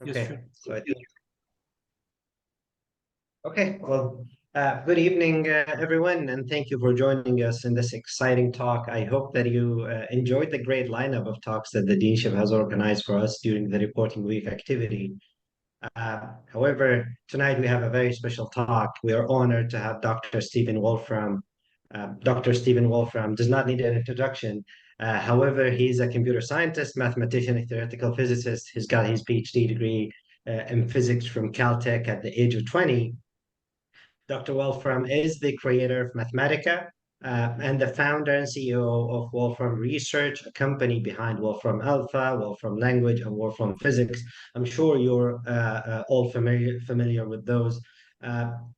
Yes, Okay, sure. so I think, okay, well, good evening, everyone, and thank you for joining us in this exciting talk. I hope that you enjoyed the great lineup of talks that the Deanship has organized for us during the reporting week activity. However, tonight we have a very special talk. We are honored to have Dr. Stephen Wolfram. Dr. Stephen Wolfram does not need an introduction. However, he's a computer scientist, mathematician, and theoretical physicist. He's got his PhD degree in physics from Caltech at the age of 20. Dr. Wolfram is the creator of Mathematica and the founder and CEO of Wolfram Research, a company behind Wolfram Alpha, Wolfram Language, and Wolfram Physics. I'm sure you're all familiar with those.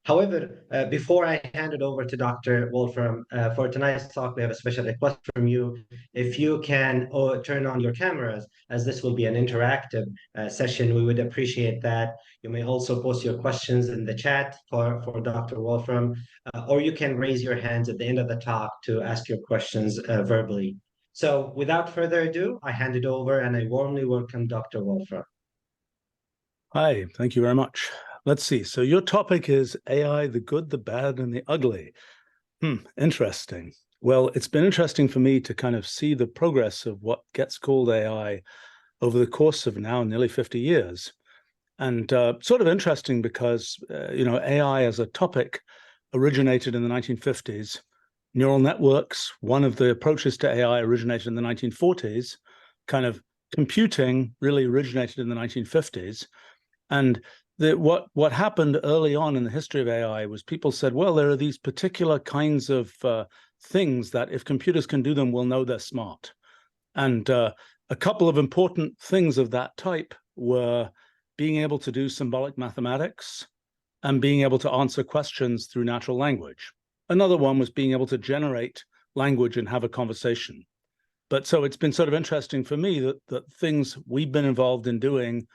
However, before I hand it over to Dr. Wolfram, for tonight's talk, we have a special request from you. If you can turn on your cameras, as this will be an interactive session, we would appreciate that. You may also post your questions in the chat for Dr. Wolfram, or you can raise your hands at the end of the talk to ask your questions verbally. So without further ado, I hand it over and I warmly welcome Dr. Wolfram. Hi, thank you very much. Let's see. So your topic is AI, the good, the bad, and the ugly. Interesting. Well, it's been interesting for me to kind of see the progress of what gets called AI over the course of now nearly 50 years. And sort of interesting because, AI as a topic originated in the 1950s. Neural networks, one of the approaches to AI originated in the 1940s. Kind of computing really originated in the 1950s. And what happened early on in the history of AI was people said, well, there are these particular kinds of things that if computers can do them, we'll know they're smart. And a couple of important things of that type were being able to do symbolic mathematics and being able to answer questions through natural language. Another one was being able to generate language and have a conversation. But so it's been sort of interesting for me that things we've been involved in doing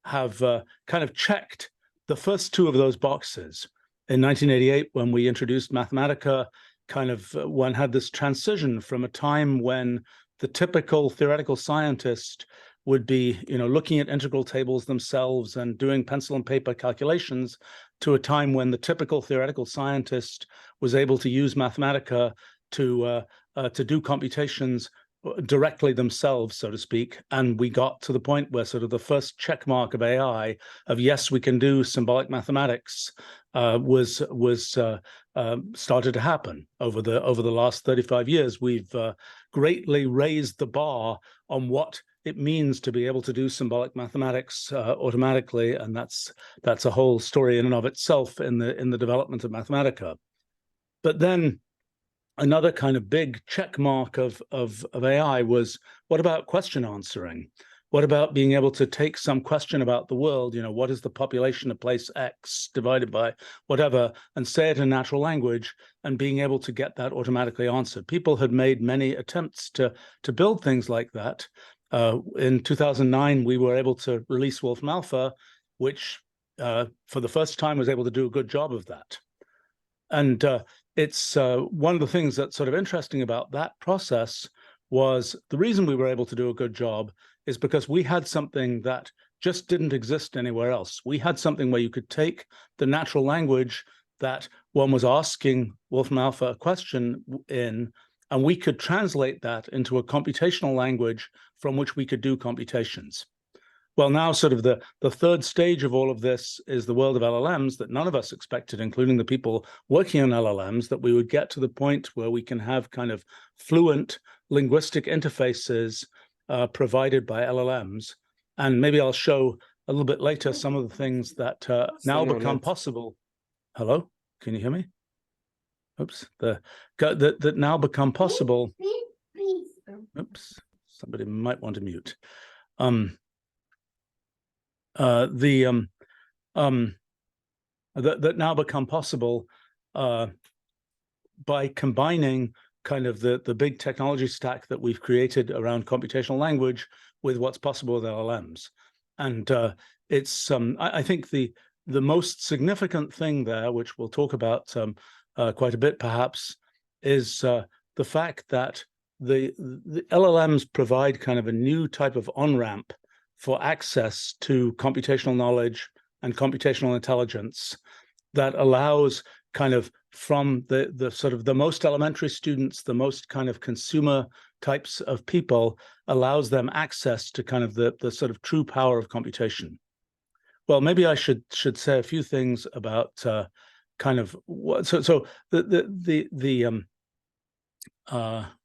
have kind of checked the first two of those boxes. In 1988, when we introduced Mathematica, kind of one had this transition from a time when the typical theoretical scientist would be, looking at integral tables themselves and doing pencil and paper calculations, to a time when the typical theoretical scientist was able to use Mathematica to do computations directly themselves, so to speak. And we got to the point where sort of the first check mark of AI of yes, we can do symbolic mathematics was started to happen over the last 35 years. We've greatly raised the bar on what it means to be able to do symbolic mathematics automatically, and that's a whole story in and of itself in the development of Mathematica. But then another kind of big check mark of AI was, what about question answering? What about being able to take some question about the world, what is the population of place X divided by whatever, and say it in natural language, and being able to get that automatically answered. People had made many attempts to build things like that. In 2009, we were able to release Wolfram Alpha, which for the first time was able to do a good job of that. And it's one of the things that's sort of interesting about that process was the reason we were able to do a good job is because we had something that just didn't exist anywhere else. We had something where you could take the natural language that one was asking Wolfram Alpha a question in, and we could translate that into a computational language from which we could do computations. Well, now sort of the third stage of all of this is the world of LLMs that none of us expected, including the people working on LLMs, that we would get to the point where we can have kind of fluent linguistic interfaces provided by LLMs. And maybe I'll show a little bit later some of the things that now become possible. Hello, can you hear me? Oops, that now become possible. Oops, somebody might want to mute. That now become possible by combining kind of the big technology stack that we've created around computational language with what's possible with LLMs. And it's I think the most significant thing there, which we'll talk about quite a bit perhaps, is the fact that the LLMs provide kind of a new type of on-ramp for access to computational knowledge and computational intelligence that allows kind of from the sort of the most elementary students, the most kind of consumer types of people, allows them access to kind of the sort of true power of computation. Well, maybe I should say a few things about kind of what. So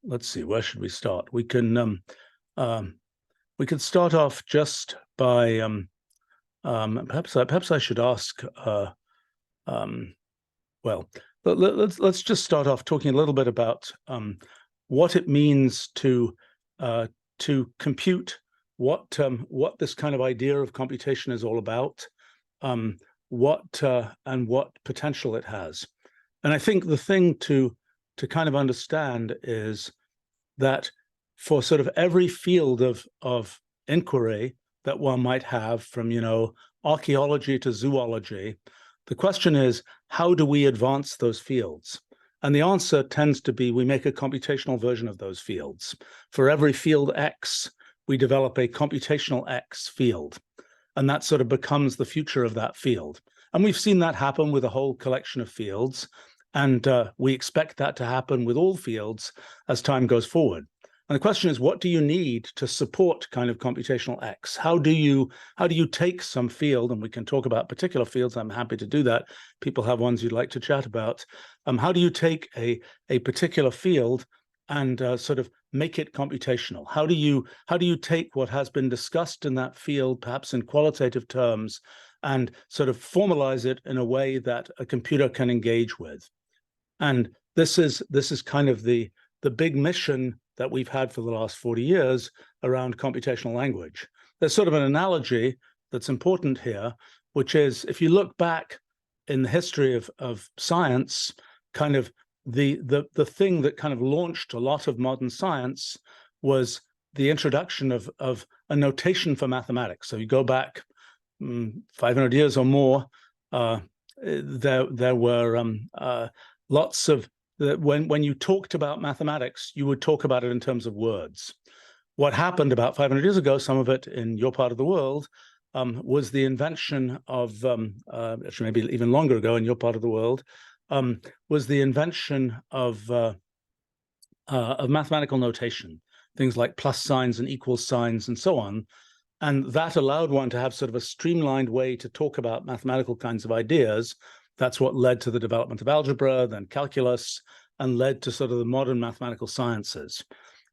let's see, where should we start? We can start off just by perhaps I should ask. Well, let's just start off talking a little bit about what it means to compute, what this kind of idea of computation is all about, what potential it has. And I think the thing to kind of understand is that for sort of every field of inquiry that one might have, from, you know, archaeology to zoology, the question is, how do we advance those fields? And the answer tends to be, we make a computational version of those fields. For every field X, we develop a computational X field. And that sort of becomes the future of that field. And we've seen that happen with a whole collection of fields. And we expect that to happen with all fields as time goes forward. And the question is, what do you need to support kind of computational X? How do you take some field, and we can talk about particular fields, I'm happy to do that. People have ones you'd like to chat about. How do you take a particular field and sort of make it computational? How do you take what has been discussed in that field, perhaps in qualitative terms, and sort of formalize it in a way that a computer can engage with? And this is kind of the big mission that we've had for the last 40 years around computational language. There's sort of an analogy that's important here, which is, if you look back in the history of science, kind of the thing that kind of launched a lot of modern science was the introduction of a notation for mathematics. So you go back 500 years or more, there were lots of when you talked about mathematics, you would talk about it in terms of words. What happened about 500 years ago, some of it in your part of the world, was the invention of, actually maybe even longer ago in your part of the world, was the invention of mathematical notation, things like plus signs and equal signs and so on. And that allowed one to have sort of a streamlined way to talk about mathematical kinds of ideas. That's what led to the development of algebra, then calculus, and led to sort of the modern mathematical sciences.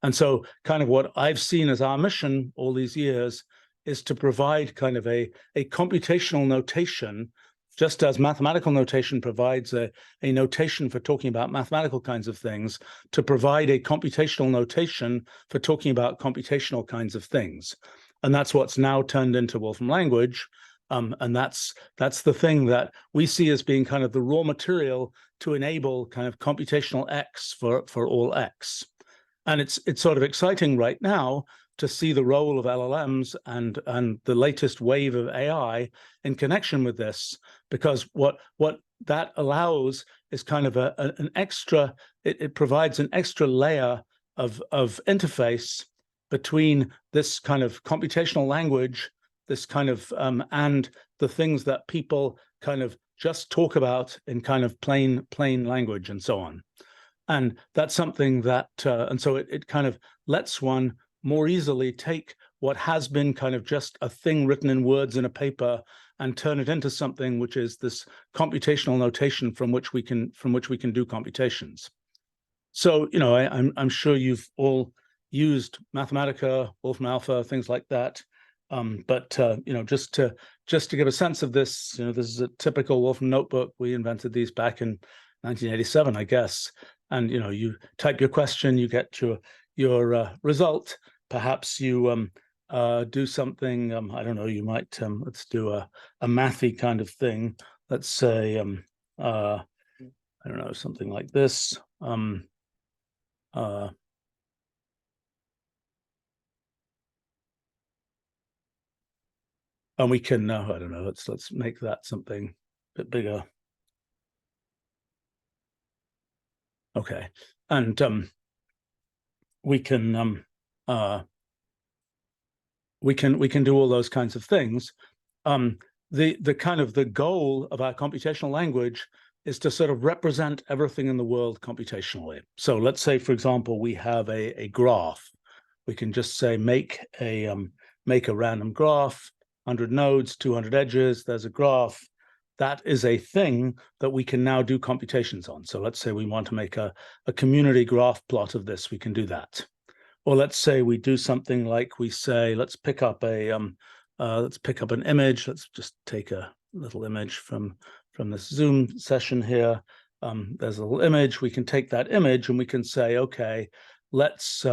And so kind of what I've seen as our mission all these years is to provide kind of a computational notation, just as mathematical notation provides a notation for talking about mathematical kinds of things, to provide a computational notation for talking about computational kinds of things. And that's what's now turned into Wolfram language. And that's the thing that we see as being kind of the raw material to enable kind of computational X for all X. And it's sort of exciting right now to see the role of LLMs and the latest wave of AI in connection with this, because what that allows is kind of an extra, it provides an extra layer of interface between this kind of computational language, this kind of and the things that people kind of just talk about in kind of plain language and so on. And that's something that, and so it kind of lets one more easily take what has been kind of just a thing written in words in a paper and turn it into something which is this computational notation from which we can do computations. So, you know, I'm sure you've all used Mathematica, Wolfram Alpha, things like that. But you know, just to give a sense of this, you know, this is a typical Wolfram notebook. We invented these back in 1987, I guess. And you know, you type your question, you get your result. Perhaps you do something. I don't know. You might let's do a mathy kind of thing. Let's say I don't know, something like this. And we can I don't know. Let's make that something a bit bigger. Okay, and we can we can do all those kinds of things. The kind of the goal of our computational language is to sort of represent everything in the world computationally. So let's say, for example, we have a graph. We can just say make a random graph, 100 nodes, 200 edges. There's a graph. That is a thing that we can now do computations on. So let's say we want to make a community graph plot of this. We can do that. Or let's say we do something like we say, let's pick up an image. Let's just take a little image from this Zoom session here. There's a little image. We can take that image and we can say, okay, let's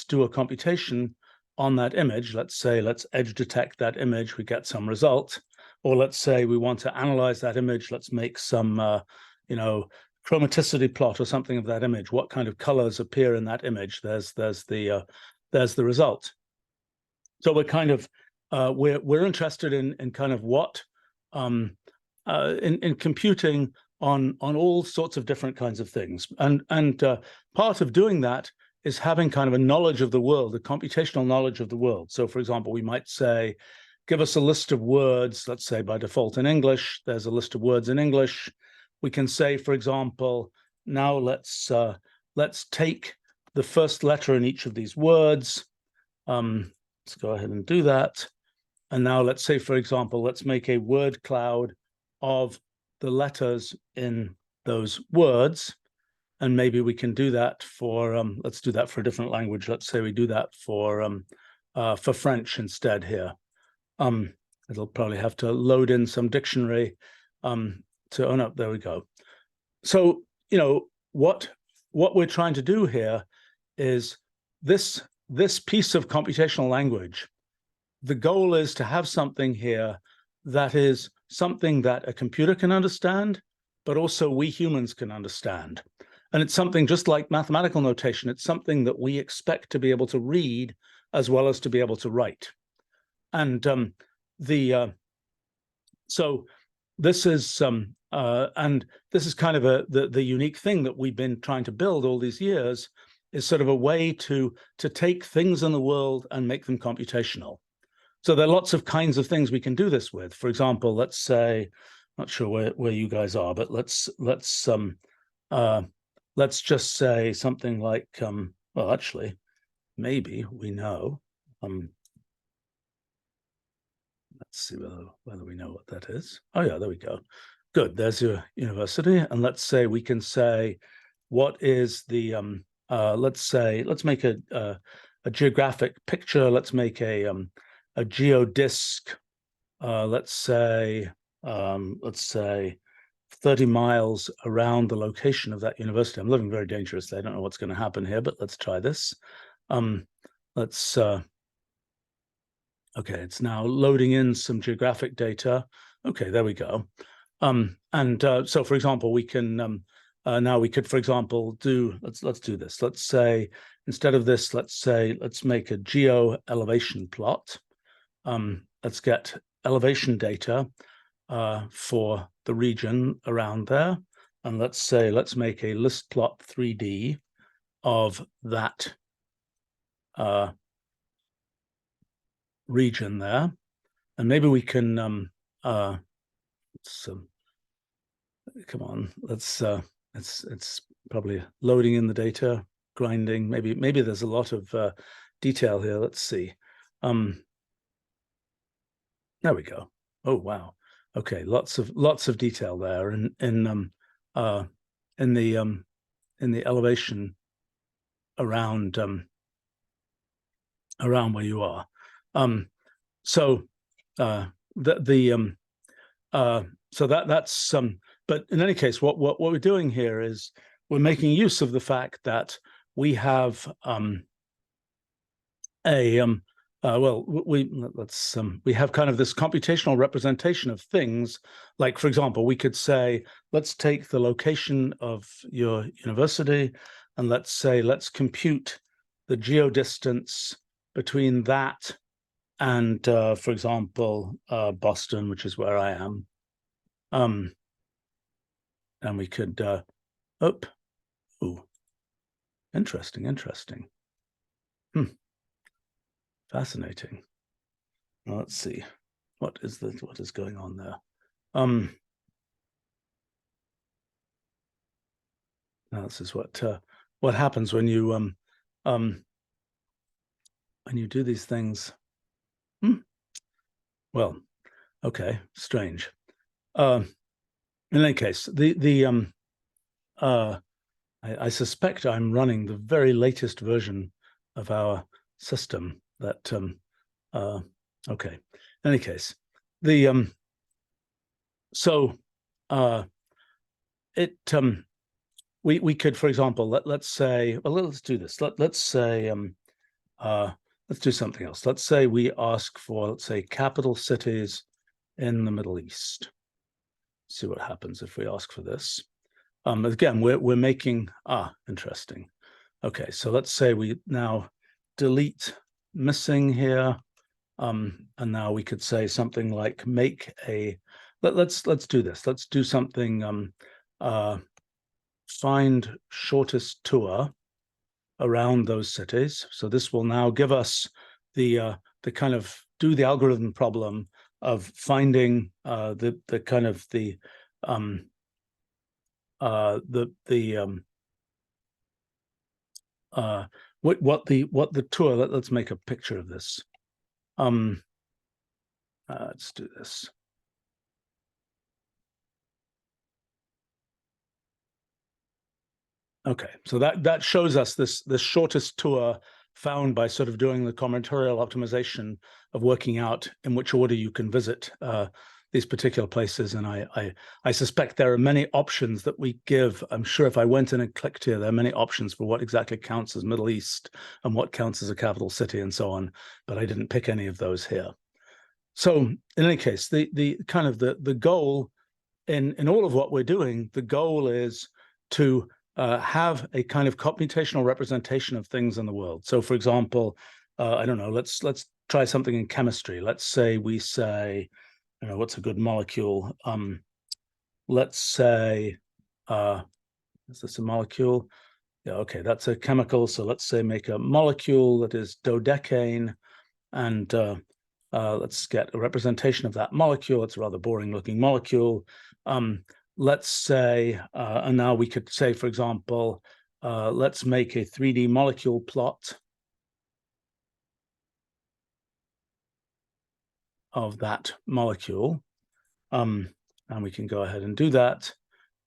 do a computation on that image. Let's say let's edge detect that image. We get some result. Or let's say we want to analyze that image. Let's make some chromaticity plot or something of that image. What kind of colors appear in that image? There's the result. So we're kind of we're interested in kind of what in computing on all sorts of different kinds of things, and part of doing that is having kind of a knowledge of the world, a computational knowledge of the world. So, for example, we might say, give us a list of words. Let's say by default in English, there's a list of words in English. We can say, for example, now let's take the first letter in each of these words. Let's go ahead and do that. And now let's say, for example, let's make a word cloud of the letters in those words. And maybe we can do that for, let's do that for a different language. Let's say we do that for French instead here. It'll probably have to load in some dictionary oh no, there we go. So, what we're trying to do here is this piece of computational language. The goal is to have something here that is something that a computer can understand, but also we humans can understand. And it's something just like mathematical notation. It's something that we expect to be able to read as well as to be able to write. And so this is and this is kind of the unique thing that we've been trying to build all these years, is sort of a way to take things in the world and make them computational. So there are lots of kinds of things we can do this with. For example, let's say, not sure where you guys are, but let's just say something like, well, actually, maybe we know. Let's see whether we know what that is. Oh yeah, there we go. Good. There's your university, and let's say we can say, what is the let's make a geographic picture. Let's make a geodisc. Let's say 30 miles around the location of that university. I'm living very dangerously. I don't know what's going to happen here, but let's try this. Okay, it's now loading in some geographic data. Okay, there we go. So, for example, we can now we could, for example, let's do this. Let's say instead of this, let's make a geo elevation plot. Let's get elevation data for the region around there, and let's make a list plot 3D of that region there, and maybe we can come on, it's probably loading in the data, grinding. Maybe there's a lot of detail here. Let's see. There we go. Oh wow. Okay, lots of detail there in the elevation around where you are. So that's but in any case, what we're doing here is we're making use of the fact that we have we have kind of this computational representation of things. Like, for example, we could say, let's take the location of your university, and let's compute the geodistance between that and, for example, Boston, which is where I am. And we could, interesting. Fascinating. Well, let's see. What is going on there? Now this is what happens when you do these things. Well, okay, strange. In any case, I suspect I'm running the very latest version of our system. That okay. In any case, the so it we could, for example, let's say, well, let's do this. Let's say let's do something else. Let's say we ask for, let's say, capital cities in the Middle East. See what happens if we ask for this. Again, we're making interesting. Okay, so let's say we now delete missing here, and now we could say something like make a. Let's do this. Let's do something. Find shortest tour around those cities. So this will now give us the kind of do the algorithm problem of finding the kind of the what the tour. Let's make a picture of this. Let's do this. Okay, so that shows us this shortest tour found by sort of doing the combinatorial optimization of working out in which order you can visit these particular places. And I suspect there are many options that we give. I'm sure if I went in and clicked here, there are many options for what exactly counts as Middle East and what counts as a capital city and so on, but I didn't pick any of those here. So in any case, the kind of the goal in all of what we're doing, the goal is to have a kind of computational representation of things in the world. So, for example, I don't know. Let's try something in chemistry. Let's say we say, you know, what's a good molecule? Let's say, is this a molecule? Yeah, okay, that's a chemical. So let's say make a molecule that is dodecane, and let's get a representation of that molecule. It's a rather boring looking molecule. Let's say, and now we could say, for example, let's make a 3D molecule plot of that molecule. And we can go ahead and do that.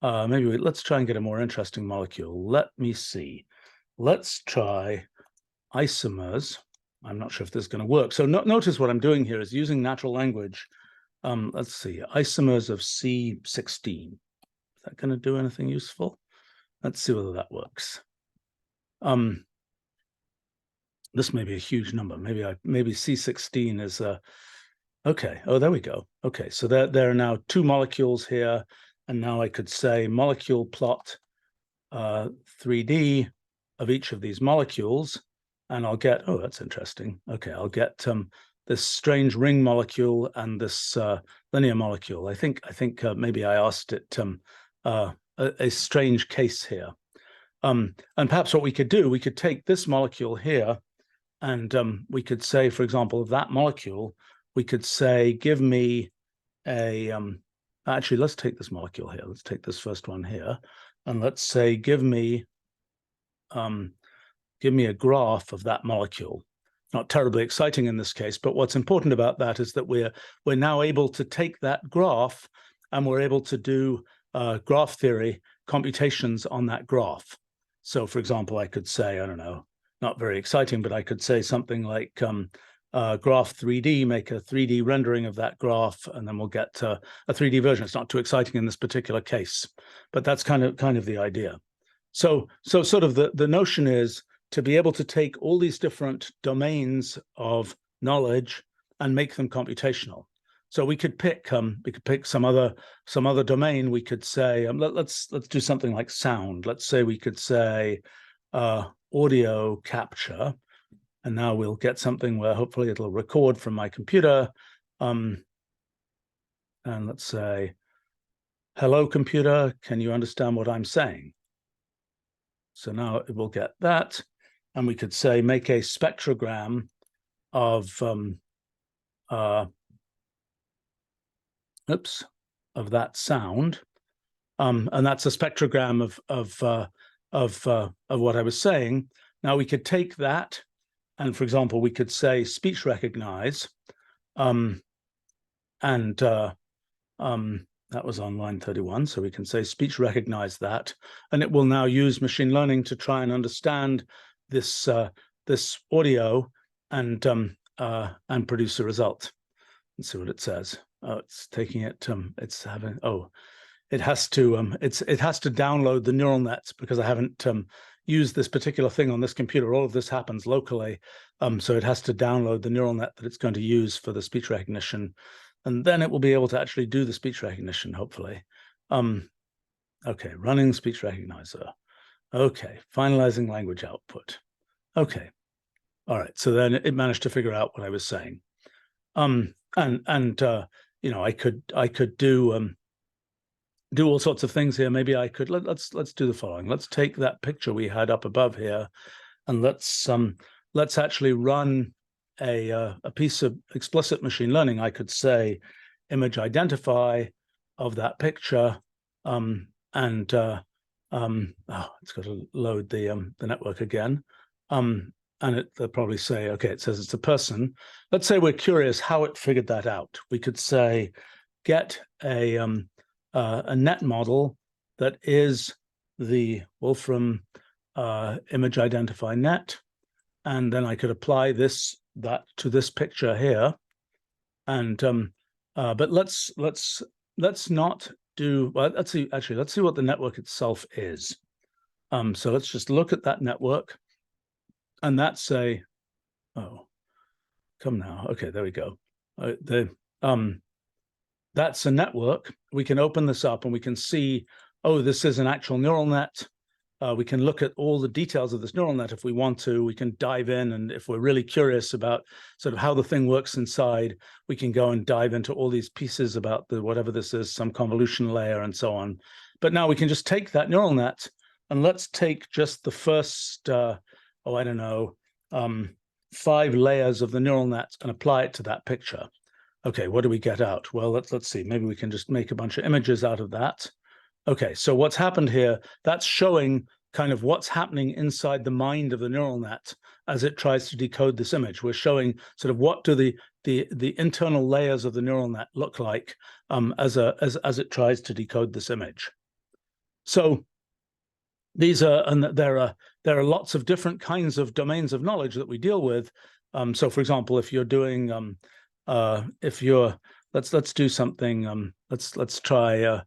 Maybe let's try and get a more interesting molecule. Let me see. Let's try isomers. I'm not sure if this is going to work. So notice what I'm doing here is using natural language. Let's see, isomers of C16. Is that going to do anything useful? Let's see whether that works. This may be a huge number. Maybe C16 is okay. Oh, there we go. Okay, so there are now two molecules here, and now I could say molecule plot 3D of each of these molecules, and I'll get, oh, that's interesting. Okay, I'll get this strange ring molecule and this linear molecule. I think maybe I asked it a strange case here. And perhaps what we could do, we could take this molecule here, and we could say, for example, of that molecule, we could say, give me a, actually, let's take this molecule here. Let's take this first one here. And let's say, give me a graph of that molecule. Not terribly exciting in this case, but what's important about that is that we're now able to take that graph and we're able to do graph theory computations on that graph. So, for example, I could say, I don't know, not very exciting, but I could say something like graph 3D, make a 3D rendering of that graph, and then we'll get a 3D version. It's not too exciting in this particular case, but that's kind of the idea. So sort of the notion is to be able to take all these different domains of knowledge and make them computational. So we could pick some other domain. We could say let's do something like sound. Let's say we could say audio capture, and now we'll get something where hopefully it'll record from my computer. And let's say, hello computer, can you understand what I'm saying? So now it will get that. And we could say, make a spectrogram of of that sound, and that's a spectrogram of what I was saying. Now we could take that, and for example, we could say speech recognize, and that was on line 31. So we can say speech recognize that, and it will now use machine learning to try and understand this this audio and produce a result. Let's see what it says. Oh, it's taking it. It's having. Oh, it has to. It has to download the neural nets because I haven't used this particular thing on this computer. All of this happens locally, so it has to download the neural net that it's going to use for the speech recognition, and then it will be able to actually do the speech recognition. Hopefully. Okay, running speech recognizer. Okay, finalizing language output. Okay, all right. So then it managed to figure out what I was saying. You know, I could do all sorts of things here. Maybe I could let's do the following. Let's take that picture we had up above here, and let's actually run a piece of explicit machine learning. I could say image identify of that picture, oh, it's got to load the network again. And they'll probably say, okay, it says it's a person. Let's say we're curious how it figured that out. We could say, get a net model that is the Wolfram image identify net, and then I could apply that to this picture here. And but let's not do. Well, let's see. Actually, let's see what the network itself is. So let's just look at that network. And that's a, oh, come now. Okay, there we go. That's a network. We can open this up and we can see, oh, this is an actual neural net. We can look at all the details of this neural net if we want to. We can dive in, and if we're really curious about sort of how the thing works inside, we can go and dive into all these pieces about the whatever this is, some convolution layer and so on. But now we can just take that neural net and let's take just the first I don't know, 5 layers of the neural net and apply it to that picture. Okay, what do we get out? Well, let's see. Maybe we can just make a bunch of images out of that. Okay, so what's happened here, that's showing kind of what's happening inside the mind of the neural net as it tries to decode this image. We're showing sort of what do the internal layers of the neural net look like as it tries to decode this image. So these are, and there are lots of different kinds of domains of knowledge that we deal with. So, for example, if you're doing, let's do something. Let's try.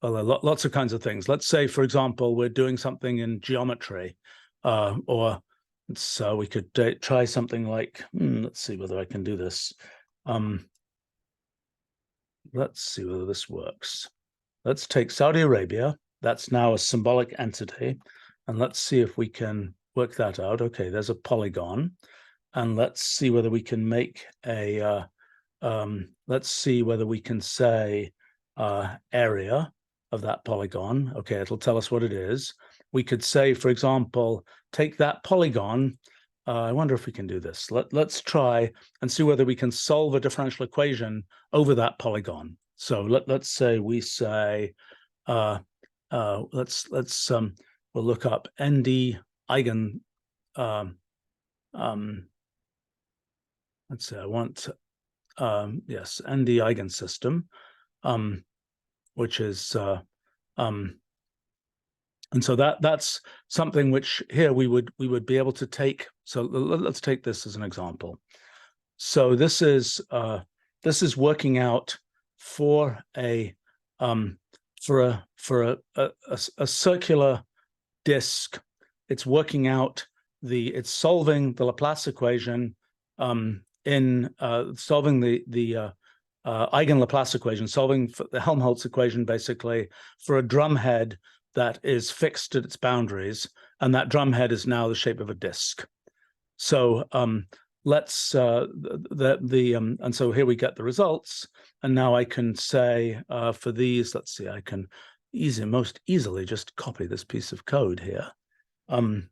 Well, lots of kinds of things. Let's say, for example, we're doing something in geometry, or we could try something like. Let's see whether I can do this. Let's see whether this works. Let's take Saudi Arabia. That's now a symbolic entity. And let's see if we can work that out. Okay, there's a polygon. And let's see whether we can make a, let's see whether we can say area of that polygon. Okay, it'll tell us what it is. We could say, for example, take that polygon. I wonder if we can do this. Let's try and see whether we can solve a differential equation over that polygon. So let's say we say, we'll look up ND eigen. Let's say I want yes, ND eigensystem, which is and so that's something which here we would be able to take. So let's take this as an example. So this is working out for a circular disk. It's working out it's solving the Laplace equation in solving the eigen Laplace equation, solving the Helmholtz equation basically for a drum head that is fixed at its boundaries, and that drum head is now the shape of a disk. So let's and so here we get the results, and now I can say for these, let's see, I can most easily just copy this piece of code here, and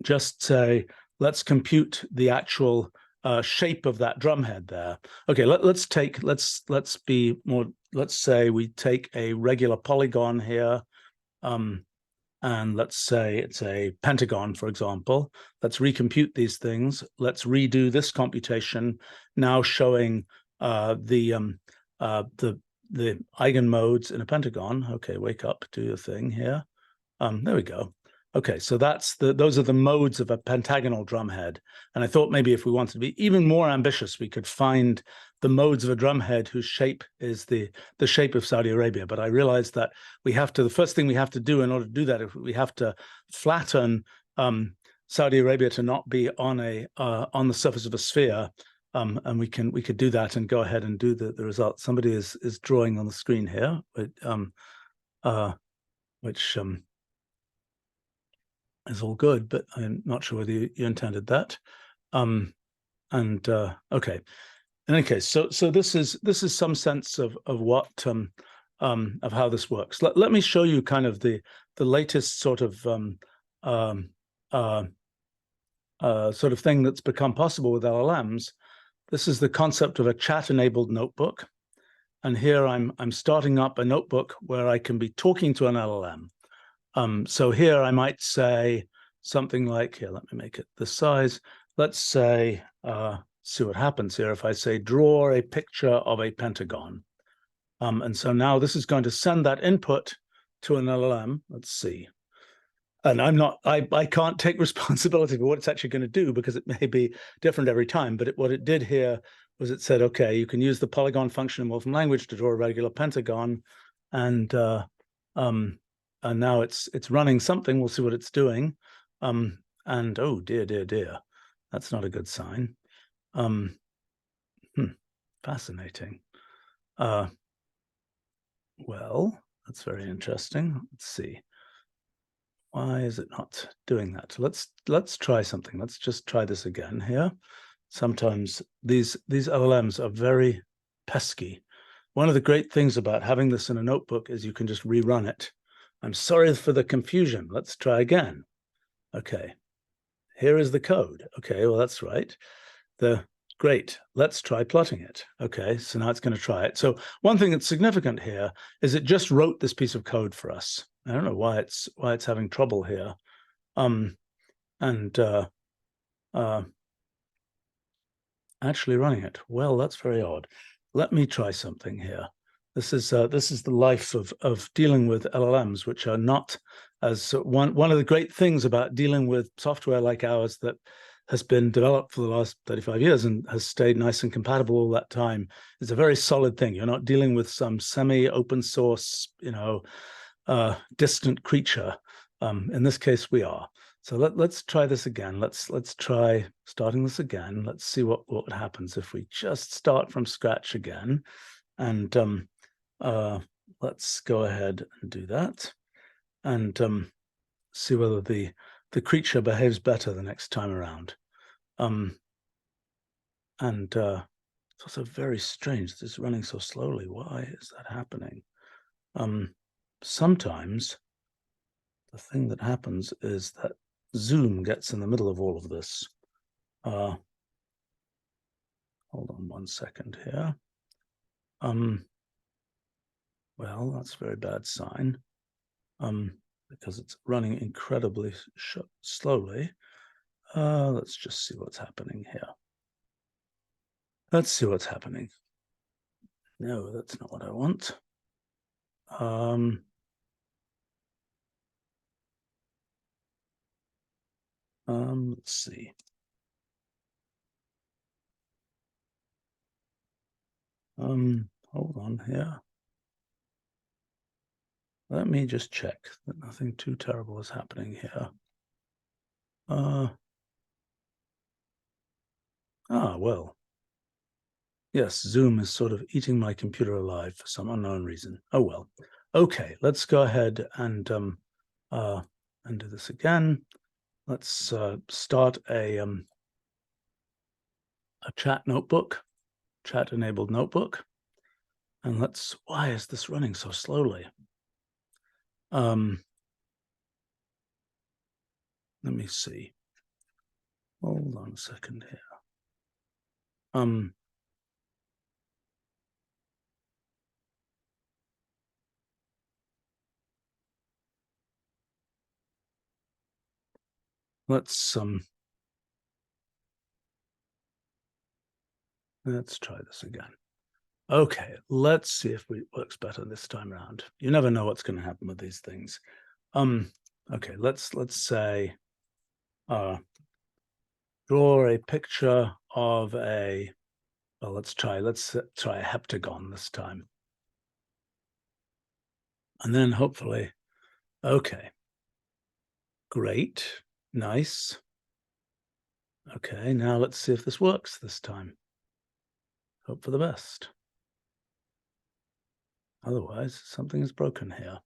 just say let's compute the actual shape of that drumhead there. Okay, let's say we take a regular polygon here, and let's say it's a pentagon, for example. Let's recompute these things. Let's redo this computation, now showing the eigenmodes in a pentagon. Okay, wake up, do your thing here. There we go. Okay, so those are the modes of a pentagonal drumhead. And I thought maybe if we wanted to be even more ambitious, we could find the modes of a drumhead whose shape is the shape of Saudi Arabia. But I realized that the first thing we have to do in order to do that, we have to flatten Saudi Arabia to not be on the surface of a sphere. And we could do that and go ahead and do the result. Somebody is drawing on the screen here, which is all good, but I'm not sure whether you intended that. Okay. In any case, so this is some sense of what of how this works. Let me show you kind of the latest sort of sort of thing that's become possible with LLMs. This is the concept of a chat-enabled notebook, and here I'm starting up a notebook where I can be talking to an LLM. So here I might say something like, here, let me make it this size. Let's say, see what happens here if I say, draw a picture of a pentagon. And so now this is going to send that input to an LLM. Let's see. And I can't take responsibility for what it's actually going to do because it may be different every time. But what it did here was it said, okay, you can use the polygon function in Wolfram language to draw a regular pentagon. And now it's running something. We'll see what it's doing. And oh dear, that's not a good sign. Fascinating. Well, that's very interesting. Let's see. Why is it not doing that? Let's try something. Let's just try this again here. Sometimes these LLMs are very pesky. One of the great things about having this in a notebook is you can just rerun it. I'm sorry for the confusion. Let's try again. Okay, here is the code. Okay, well, that's right. Great, let's try plotting it. Okay, so now it's going to try it. So one thing that's significant here is it just wrote this piece of code for us. I don't know why it's having trouble here. Actually running it. Well, that's very odd. Let me try something here. This is the life of dealing with LLMs, which are not as one of the great things about dealing with software like ours that has been developed for the last 35 years and has stayed nice and compatible all that time. It's a very solid thing. You're not dealing with some semi-open source, distant creature. In this case, we are. So let's try this again. Let's try starting this again. Let's see what happens if we just start from scratch again. And let's go ahead and do that, and see whether the creature behaves better the next time around. It's also very strange. This is running so slowly. Why is that happening? Sometimes the thing that happens is that Zoom gets in the middle of all of this. Hold on one second here. Well, that's a very bad sign, because it's running incredibly slowly. Let's just see what's happening here. Let's see what's happening. No, that's not what I want. Let's see. Hold on here. Let me just check that nothing too terrible is happening here. Well. Yes, Zoom is sort of eating my computer alive for some unknown reason. Oh, well. Okay, let's go ahead and do this again. Let's start a chat notebook, chat-enabled notebook. And why is this running so slowly? Let me see. Hold on a second here. Let's try this again. Okay, let's see if it works better this time around. You never know what's going to happen with these things. Okay, let's say draw a picture of a, well, let's try a heptagon this time. And then hopefully, okay, great, nice. Okay, now let's see if this works this time. Hope for the best. Otherwise, something is broken here.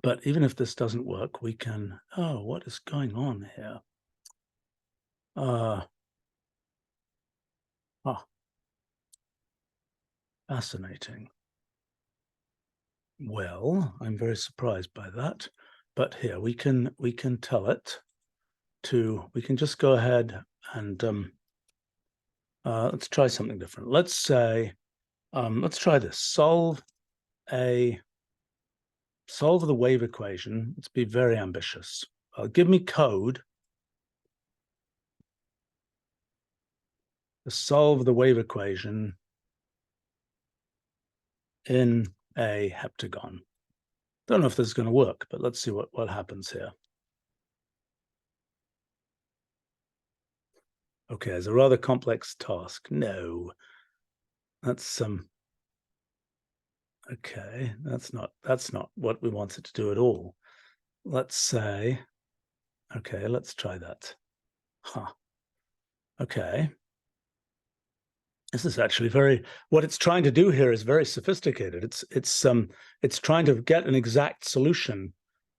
But even if this doesn't work, we can, oh, what is going on here? Fascinating. Well, I'm very surprised by that. But here we can tell it to, we can just go ahead and let's try something different. Let's say, let's try this. Solve the wave equation. Let's be very ambitious. Give me code to solve the wave equation in a heptagon. Don't know if this is going to work, but let's see what happens here. Okay, it's a rather complex task. No, that's okay, that's not what we wanted to do at all. Let's say, okay, let's try that. Okay. This is actually what it's trying to do here is very sophisticated. It's trying to get an exact solution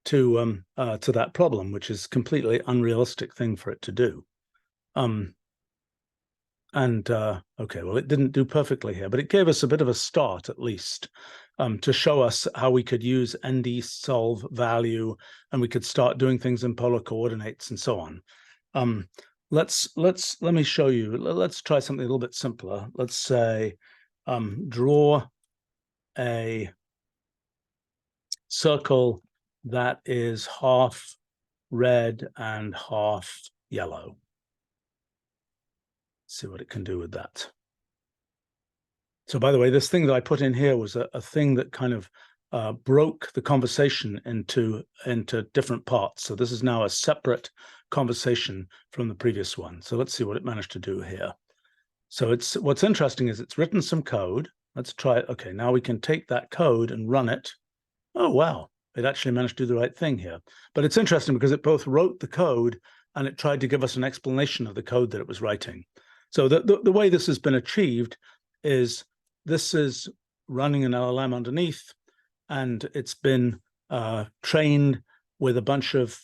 to that problem, which is completely unrealistic thing for it to do. Okay, well, it didn't do perfectly here, but it gave us a bit of a start at least, to show us how we could use ND solve value, and we could start doing things in polar coordinates and so on. Let me show you. Let's try something a little bit simpler. Let's say draw a circle that is half red and half yellow. See what it can do with that. So by the way, this thing that I put in here was a thing that kind of broke the conversation into different parts. So this is now a separate conversation from the previous one. So let's see what it managed to do here. So what's interesting is it's written some code. Let's try it. Okay, now we can take that code and run it. Oh, wow. It actually managed to do the right thing here. But it's interesting because it both wrote the code and it tried to give us an explanation of the code that it was writing. So the way this has been achieved is this is running an LLM underneath, and it's been trained with a bunch of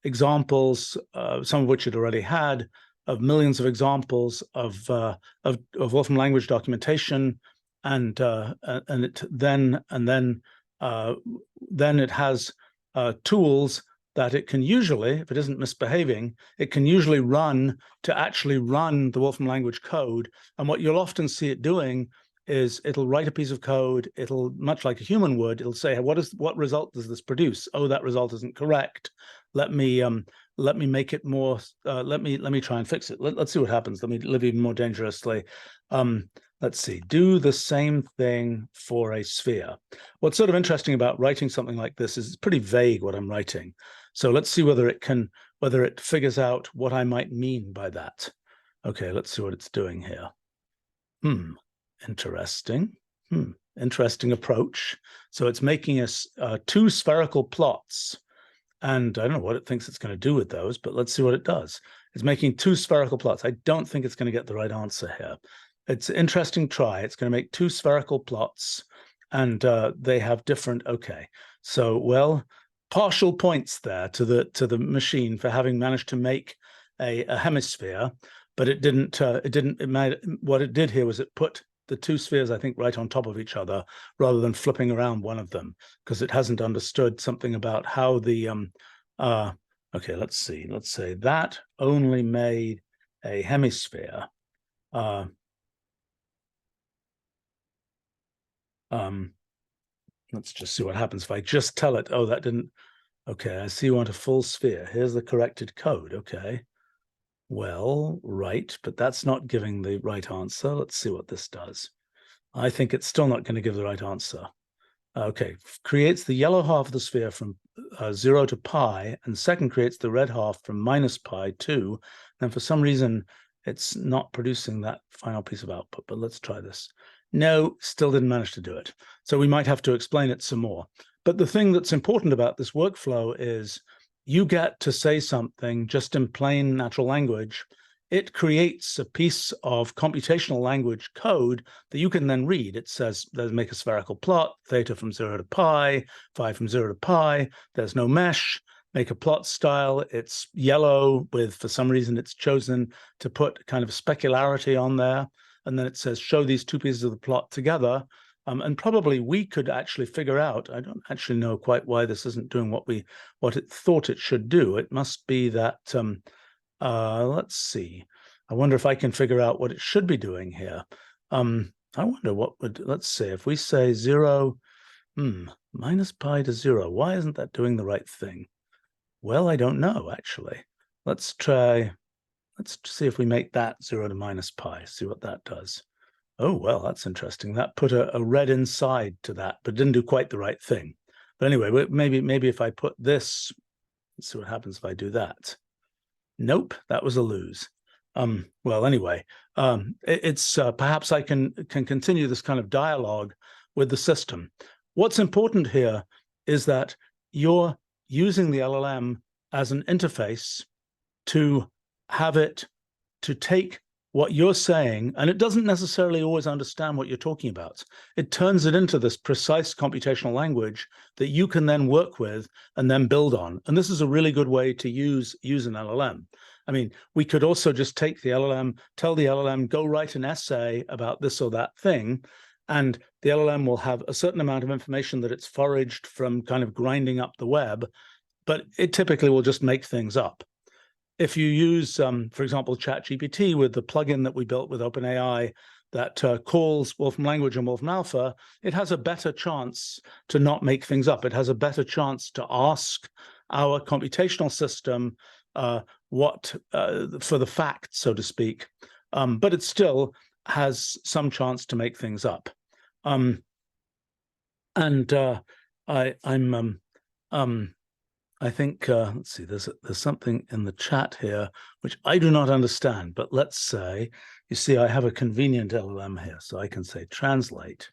examples, some of which it already had, of millions of examples of Wolfram language documentation, and then it has tools that it can usually, if it isn't misbehaving, it can usually run to actually run the Wolfram language code. And what you'll often see it doing is it'll write a piece of code. It'll, much like a human would, it'll say, what result does this produce? Oh, that result isn't correct. Let me make it more. Let me try and fix it. Let's see what happens. Let me live even more dangerously. Let's see. Do the same thing for a sphere. What's sort of interesting about writing something like this is it's pretty vague what I'm writing. So let's see whether it figures out what I might mean by that. Okay, let's see what it's doing here. Interesting. Interesting approach. So it's making us two spherical plots. And I don't know what it thinks it's going to do with those, but let's see what it does. It's making two spherical plots. I don't think it's going to get the right answer here. It's an interesting try. It's going to make two spherical plots, and they have different, okay. So, well, partial points there to the machine for having managed to make a hemisphere, but it didn't, what it did here was it put the two spheres, I think, right on top of each other rather than flipping around one of them, because it hasn't understood something about how the Okay, let's see. Let's say that only made a hemisphere. Let's just see what happens if I just tell it, oh, that didn't. Okay, I see you want a full sphere. Here's the corrected code. Okay. Well, right, but that's not giving the right answer. Let's see what this does. I think it's still not going to give the right answer. Okay, creates the yellow half of the sphere from 0 to pi, and second creates the red half from minus pi to. And for some reason, it's not producing that final piece of output, but let's try this. No, still didn't manage to do it. So we might have to explain it some more. But the thing that's important about this workflow is you get to say something just in plain natural language. It creates a piece of computational language code that you can then read. It says, let's make a spherical plot, theta from 0 to pi, phi from 0 to pi. There's no mesh. Make a plot style. It's yellow with, for some reason, it's chosen to put kind of specularity on there. And then it says, show these two pieces of the plot together. And probably we could actually figure out, I don't actually know quite why this isn't doing what it thought it should do. It must be that, let's see. I wonder if I can figure out what it should be doing here. I wonder let's see, if we say 0, minus pi to 0, why isn't that doing the right thing? Well, I don't know, actually. Let's see if we make that 0 to minus pi, see what that does. Oh, well, that's interesting. That put a red inside to that, but didn't do quite the right thing. But anyway, maybe if I put this, let's see what happens if I do that. Nope, that was a lose. Well, anyway, it's perhaps I can continue this kind of dialogue with the system. What's important here is that you're using the LLM as an interface to have it to take what you're saying, and it doesn't necessarily always understand what you're talking about. It turns it into this precise computational language that you can then work with and then build on. And this is a really good way to use an LLM. I mean, we could also just take the LLM, tell the LLM, go write an essay about this or that thing, and the LLM will have a certain amount of information that it's foraged from kind of grinding up the web, but it typically will just make things up. If you use, for example, ChatGPT with the plugin that we built with OpenAI that calls Wolfram Language and Wolfram Alpha, it has a better chance to not make things up. It has a better chance to ask our computational system what for the facts, so to speak, but it still has some chance to make things up. I think, let's see, there's something in the chat here which I do not understand, but let's say, you see, I have a convenient LLM here, so I can say translate,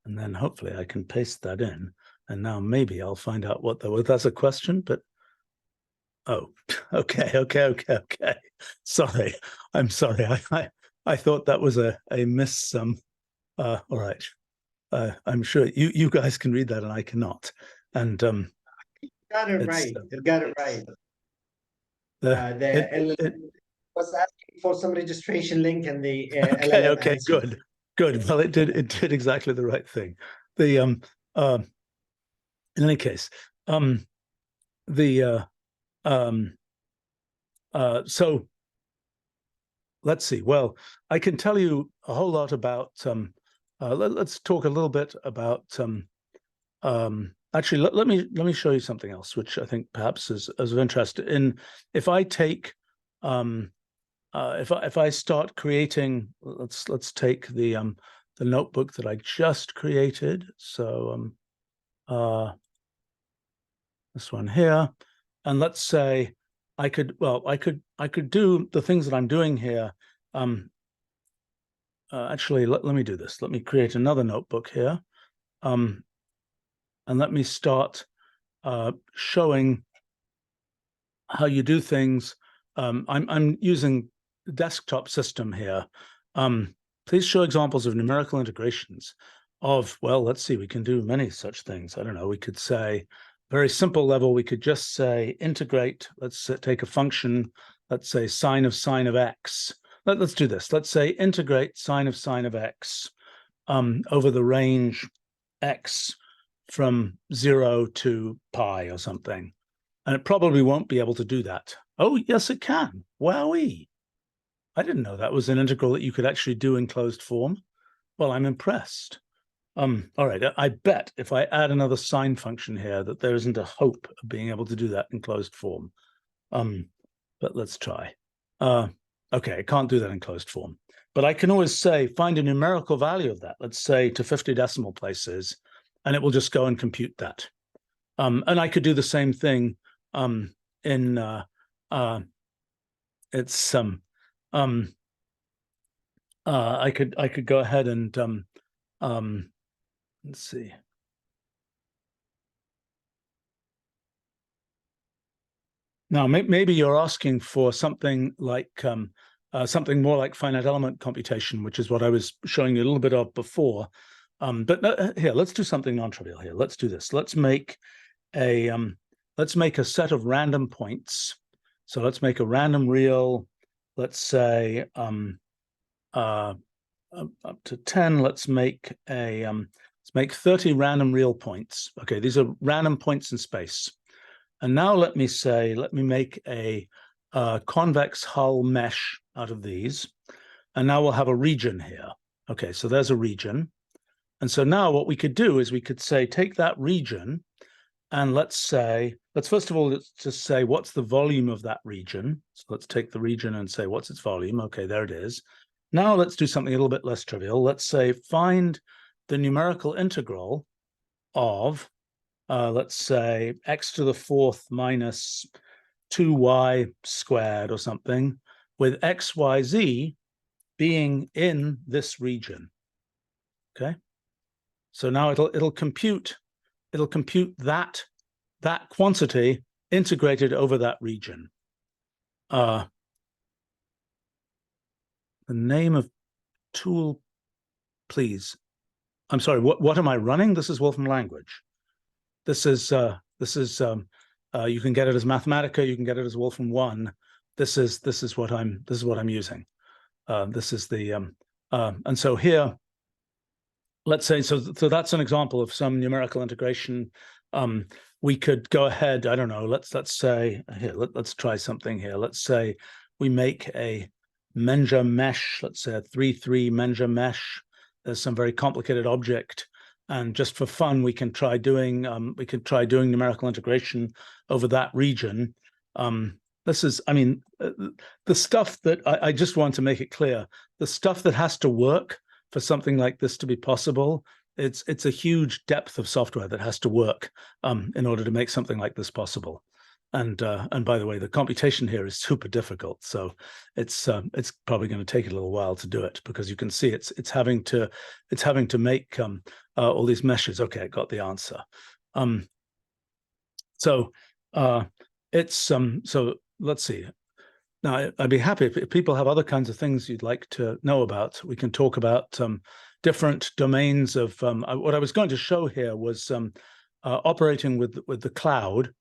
and then hopefully I can paste that in, and now maybe I'll find out what that's a question, but, oh, okay. Sorry, I'm sorry, I thought that was a miss, all right, I'm sure you guys can read that and I cannot, and Got it right. It got it right. it Was asking for some registration link, and the okay, LLM okay, answered. good. Well, it did exactly the right thing. The in any case, so let's see. Well, I can tell you a whole lot about. Let's talk a little bit about. Actually, let me show you something else, which I think perhaps is of interest. If I take if I start creating, let's take the notebook that I just created. So this one here, and let's say I could do the things that I'm doing here. Actually, let me do this. Let me create another notebook here, and let me start showing how you do things. I'm using the desktop system here. Please show examples of numerical integrations of, well, let's see, we can do many such things. I don't know, we could say, very simple level, we could just say integrate. Let's take a function, let's say sine of x. Let's do this. Let's say integrate sine of x over the range x from 0 to pi or something. And it probably won't be able to do that. Oh, yes, it can. Wowee. I didn't know that was an integral that you could actually do in closed form. Well, I'm impressed. All right, I bet if I add another sine function here that there isn't a hope of being able to do that in closed form. But let's try. Okay, I can't do that in closed form. But I can always say, find a numerical value of that, let's say to 50 decimal places, and it will just go and compute that. And I could do the same thing in I could go ahead and let's see. Now, maybe you're asking for something like something more like finite element computation, which is what I was showing you a little bit of before. But here, let's do something non-trivial here. Let's do this. Let's make a set of random points. So let's make a random real. Let's say up to 10. Let's make 30 random real points. Okay, these are random points in space. And now let me make a convex hull mesh out of these. And now we'll have a region here. Okay, so there's a region. And so now what we could do is we could say, take that region and let's first of all, let's just say, what's the volume of that region? So let's take the region and say, what's its volume? Okay, there it is. Now let's do something a little bit less trivial. Let's say, find the numerical integral of let's say x to the 4th minus 2y squared or something, with x, y, z being in this region. Okay, so now it'll compute that quantity integrated over that region. The name of tool, please. I'm sorry. What am I running? This is Wolfram language. This is you can get it as Mathematica, you can get it as Wolfram 1. This is what I'm using. This is the and so here, let's say, so that's an example of some numerical integration. We could go ahead, I don't know, let's say here, let's try something here. Let's say we make a Menger mesh, let's say a 3-3 Menger mesh. There's some very complicated object. And just for fun, we can try doing numerical integration over that region. This is, I mean, the stuff that I just want to make it clear, the stuff that has to work for something like this to be possible, it's a huge depth of software that has to work in order to make something like this possible. And by the way, the computation here is super difficult, so it's probably going to take a little while to do it, because you can see it's having to make all these meshes. Okay, I got the answer. So let's see. Now, I'd be happy if people have other kinds of things you'd like to know about. We can talk about different domains of what I was going to show here was operating with the cloud.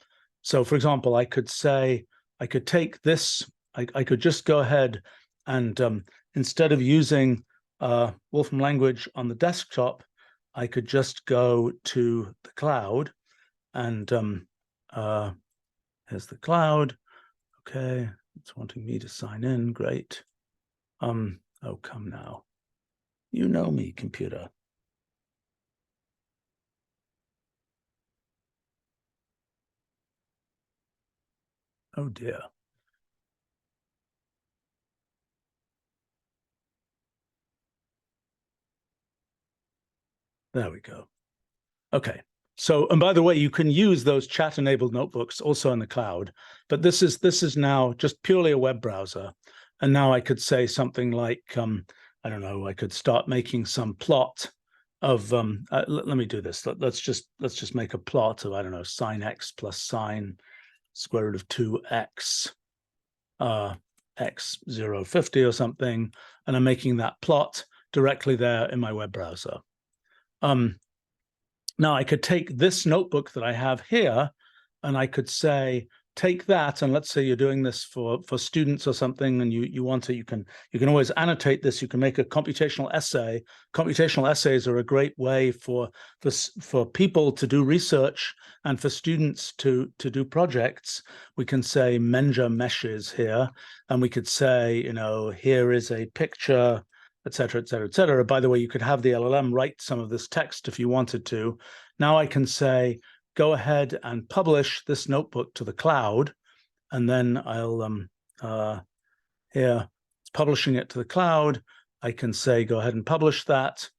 So, for example, I could take this. I could just go ahead and instead of using Wolfram language on the desktop, I could just go to the cloud, and here's the cloud. Okay, it's wanting me to sign in. Great. Oh, come now. You know me, computer. Oh dear. There we go. Okay. So, and by the way, you can use those chat-enabled notebooks also in the cloud, but this is now just purely a web browser. And now I could say something like, I don't know, I could start making some plot of, let me do this. Let's just make a plot of, I don't know, sine x plus sine square root of 2x, x 0, 50 or something. And I'm making that plot directly there in my web browser. Now I could take this notebook that I have here, and I could say, take that, and let's say you're doing this for students or something, and you want to, you can always annotate this. You can make a computational essay. Computational essays are a great way for people to do research and for students to do projects. We can say Menja meshes here, and we could say, you know, here is a picture, et cetera, et cetera, et cetera. By the way, you could have the LLM write some of this text if you wanted to. Now I can say, go ahead and publish this notebook to the cloud, and then I'll here it's publishing it to the cloud. I can say go ahead and publish that,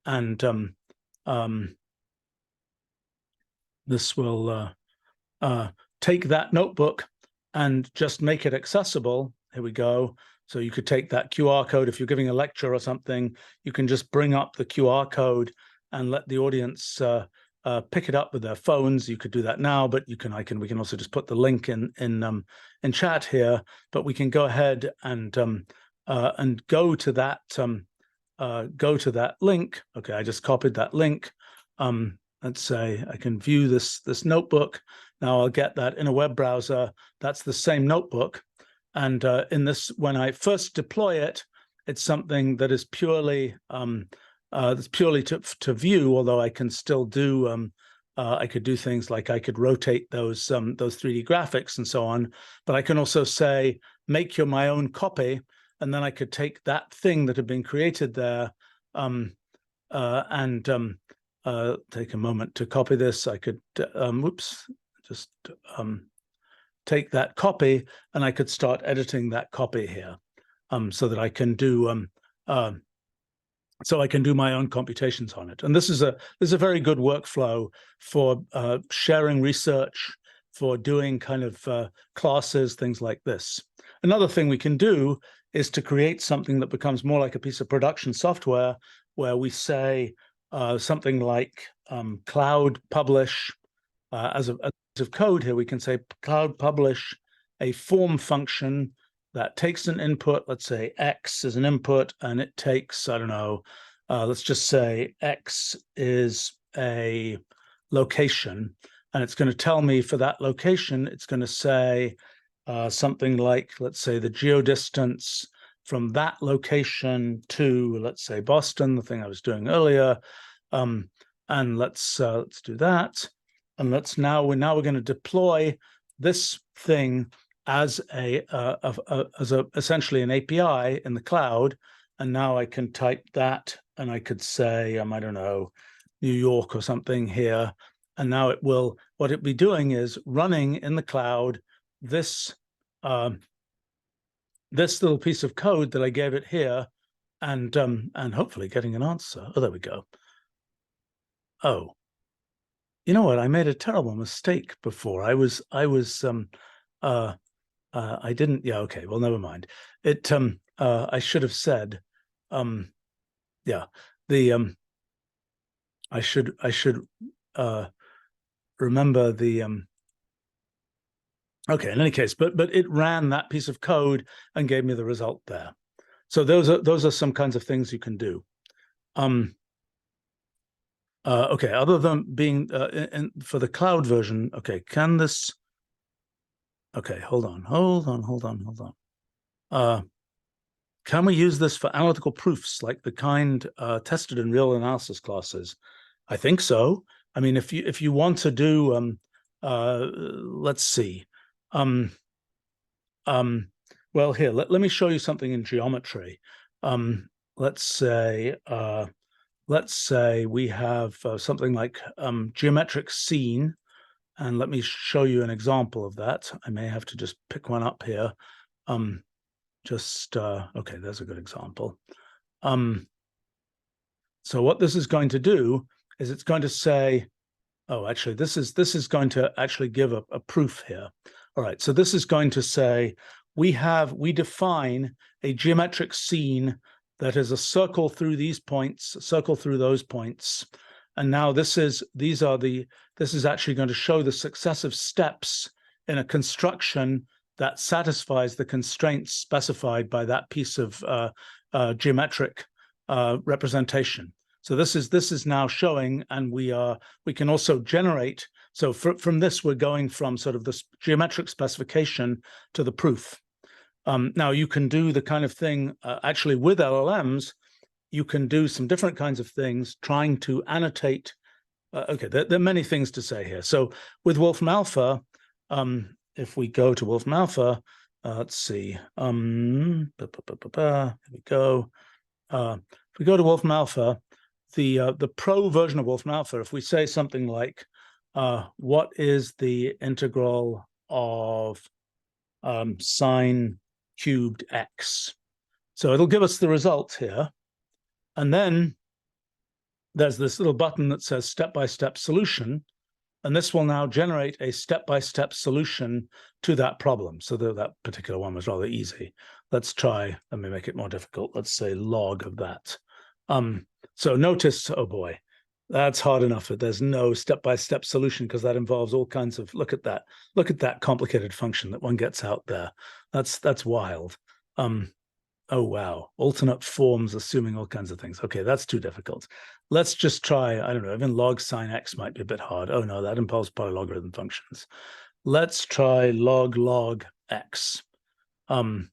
and this will take that notebook and just make it accessible. Here we go. So you could take that QR code if you're giving a lecture or something. You can just bring up the QR code and let the audience pick it up with their phones. You could do that now, but we can also just put the link in chat here. But we can go ahead and go to that link. Okay, I just copied that link. Let's say I can view this notebook. Now I'll get that in a web browser. That's the same notebook, and in this, when I first deploy it, it's something that is purely to view, although I can still do, I could do things like I could rotate those 3D graphics and so on, but I can also say, make my own copy, and then I could take that thing that had been created there and take a moment to copy this. I could, just take that copy, and I could start editing that copy here so that I can do my own computations on it. And this is a very good workflow for sharing research, for doing kind of classes, things like this. Another thing we can do is to create something that becomes more like a piece of production software, where we say something like cloud publish as a piece of code here. We can say cloud publish a form function that takes an input, let's say X is an input, and it takes, I don't know, let's just say X is a location, and it's going to tell me for that location, it's going to say something like, let's say the geodistance from that location to, let's say, Boston, the thing I was doing earlier, and let's do that, and we're going to deploy this thing as essentially an API in the cloud. And now I can type that, and I could say, I don't know, New York or something here. And now it will, what it'll be doing is running in the cloud this little piece of code that I gave it here, and hopefully getting an answer. Oh, there we go. Oh, you know what? I made a terrible mistake before. I didn't. Yeah. Okay. Well, never mind. It. I should have said. Yeah. The. I should. Remember the. Okay. In any case, but it ran that piece of code and gave me the result there. So those are some kinds of things you can do. Okay. Other than being for the cloud version. Okay. Can this? Okay, hold on. Can we use this for analytical proofs like the kind tested in real analysis classes? I think so. I mean, if you want to do, let's see. Well, here, let me show you something in geometry. Let's say we have something like geometric scene. And let me show you an example of that. I may have to just pick one up here. Okay, there's a good example. So what this is going to do is it's going to say, oh, actually, this is going to actually give a proof here. All right, so this is going to say, we define a geometric scene that is a circle through these points, a circle through those points. And now this is actually going to show the successive steps in a construction that satisfies the constraints specified by that piece of geometric representation. So this is now showing, and we can also generate. So from this, we're going from sort of this geometric specification to the proof. Now you can do the kind of thing actually with LLMs. You can do some different kinds of things, trying to annotate. Okay, there are many things to say here. So with Wolfram Alpha, if we go to Wolfram Alpha, let's see. Here we go. If we go to Wolfram Alpha, the pro version of Wolfram Alpha, if we say something like, what is the integral of sine cubed x? So it'll give us the result here. And then there's this little button that says step-by-step solution. And this will now generate a step-by-step solution to that problem. So that particular one was rather easy. Let's try, let me make it more difficult. Let's say log of that. So notice, oh boy, that's hard enough that there's no step-by-step solution, because that involves all kinds of, look at that complicated function that one gets out there. That's wild. Oh, wow. Alternate forms, assuming all kinds of things. Okay, that's too difficult. Let's just try, I don't know, even log sine x might be a bit hard. Oh, no, that involves polylogarithm functions. Let's try log x. That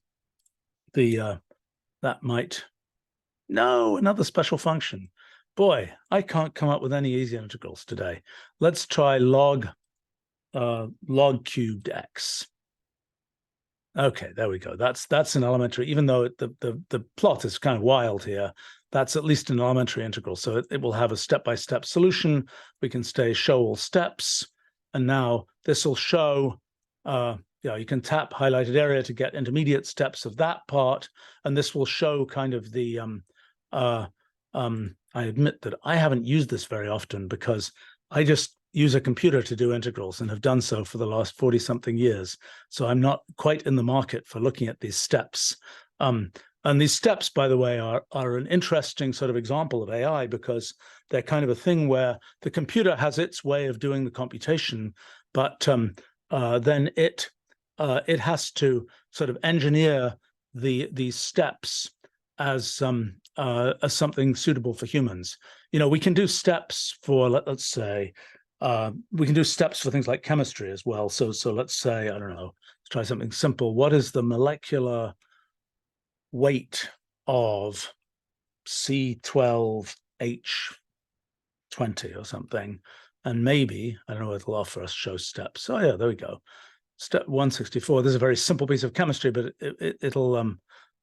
might, no, another special function. Boy, I can't come up with any easy integrals today. Let's try log cubed x. Okay, there we go. That's an elementary, even though the plot is kind of wild here, that's at least an elementary integral. So it will have a step-by-step solution. We can show all steps. And now this will show, you can tap highlighted area to get intermediate steps of that part. And this will show kind of the, I admit that I haven't used this very often, because I just use a computer to do integrals and have done so for the last 40-something years. So I'm not quite in the market for looking at these steps. And these steps, by the way, are an interesting sort of example of AI, because they're kind of a thing where the computer has its way of doing the computation, but then it has to sort of engineer these steps as something suitable for humans. We can do steps for, let's say, we can do steps for things like chemistry as well. So let's say, I don't know, let's try something simple. What is the molecular weight of C12H20 or something? And maybe, I don't know, it'll offer us show steps. Oh yeah, there we go. Step 164. This is a very simple piece of chemistry, but it'll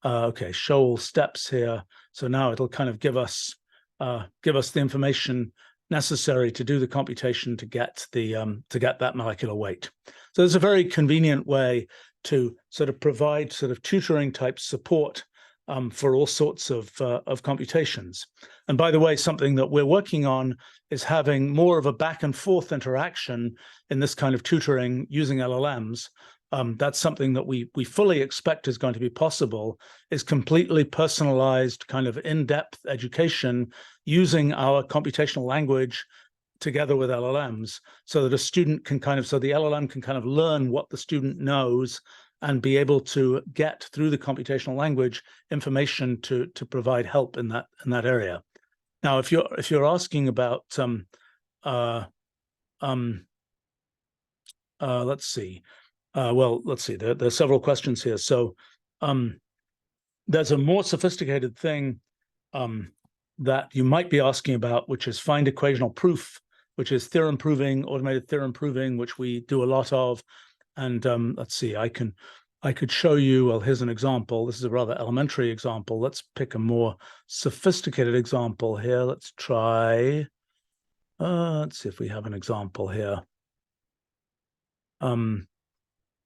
okay, show all steps here. So now it'll kind of give us the information necessary to do the computation to get that molecular weight. So there's a very convenient way to sort of provide sort of tutoring type support for all sorts of computations. And by the way, something that we're working on is having more of a back and forth interaction in this kind of tutoring using LLMs. That's something that we fully expect is going to be possible, is completely personalized kind of in-depth education using our computational language together with LLMs, so that a student can so the LLM can kind of learn what the student knows and be able to get through the computational language information to provide help in that area. Now, if you're asking about let's see. Well, let's see. There are several questions here. So there's a more sophisticated thing that you might be asking about, which is find equational proof, which is theorem proving, automated theorem proving, which we do a lot of. And let's see, I could show you, well, here's an example. This is a rather elementary example. Let's pick a more sophisticated example here. Let's try, let's see if we have an example here.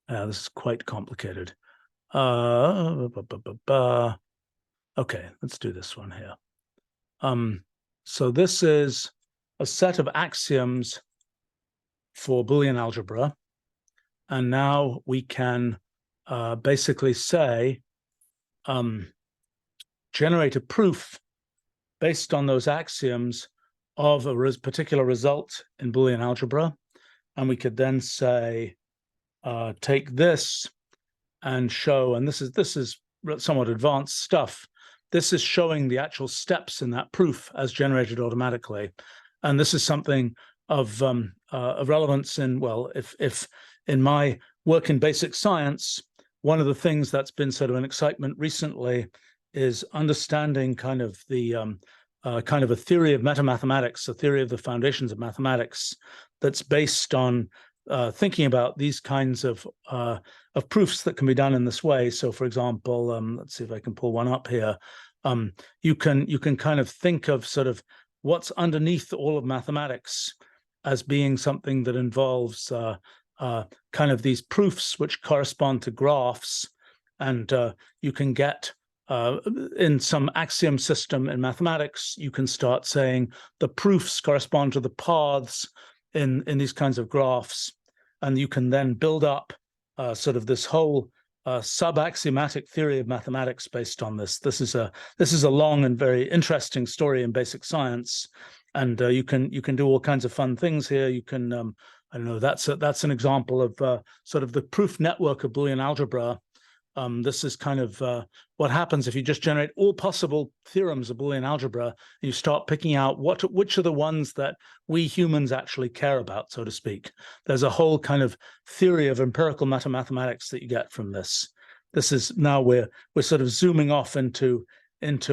This is quite complicated. Okay, let's do this one here. So this is a set of axioms for Boolean algebra. And now we can basically say, generate a proof based on those axioms of a particular result in Boolean algebra. And we could then say, take this and show, and this is somewhat advanced stuff, this is showing the actual steps in that proof as generated automatically. And this is something of relevance in, well, if in my work in basic science, one of the things that's been sort of an excitement recently is understanding kind of the kind of a theory of metamathematics, a theory of the foundations of mathematics that's based on thinking about these kinds of proofs that can be done in this way. So, for example, let's see if I can pull one up here. You can kind of think of sort of what's underneath all of mathematics as being something that involves kind of these proofs which correspond to graphs, and you can get in some axiom system in mathematics, you can start saying the proofs correspond to the paths in these kinds of graphs, and you can then build up sort of this whole sub-axiomatic theory of mathematics based on this. This is a long and very interesting story in basic science, and you can do all kinds of fun things here. You can I don't know. That's an example of sort of the proof network of Boolean algebra. This is kind of what happens if you just generate all possible theorems of Boolean algebra, and you start picking out which are the ones that we humans actually care about, so to speak. There's a whole kind of theory of empirical mathematics that you get from this. This is now we're sort of zooming off into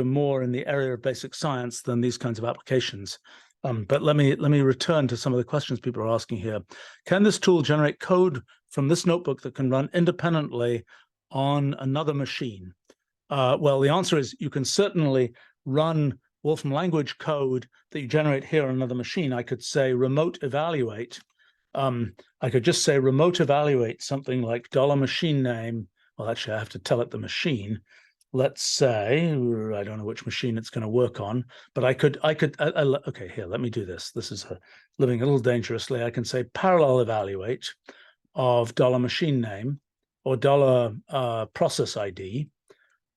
more in the area of basic science than these kinds of applications. But let me return to some of the questions people are asking here. Can this tool generate code from this notebook that can run independently on another machine? Well, the answer is you can certainly run Wolfram language code that you generate here on another machine. I could say remote evaluate. I could just say remote evaluate something like $machine name. Well, actually, I have to tell it the machine. Let's say, I don't know which machine it's going to work on, but I could, okay, here, let me do this. This is living a little dangerously. I can say parallel evaluate of $machine name or $process ID.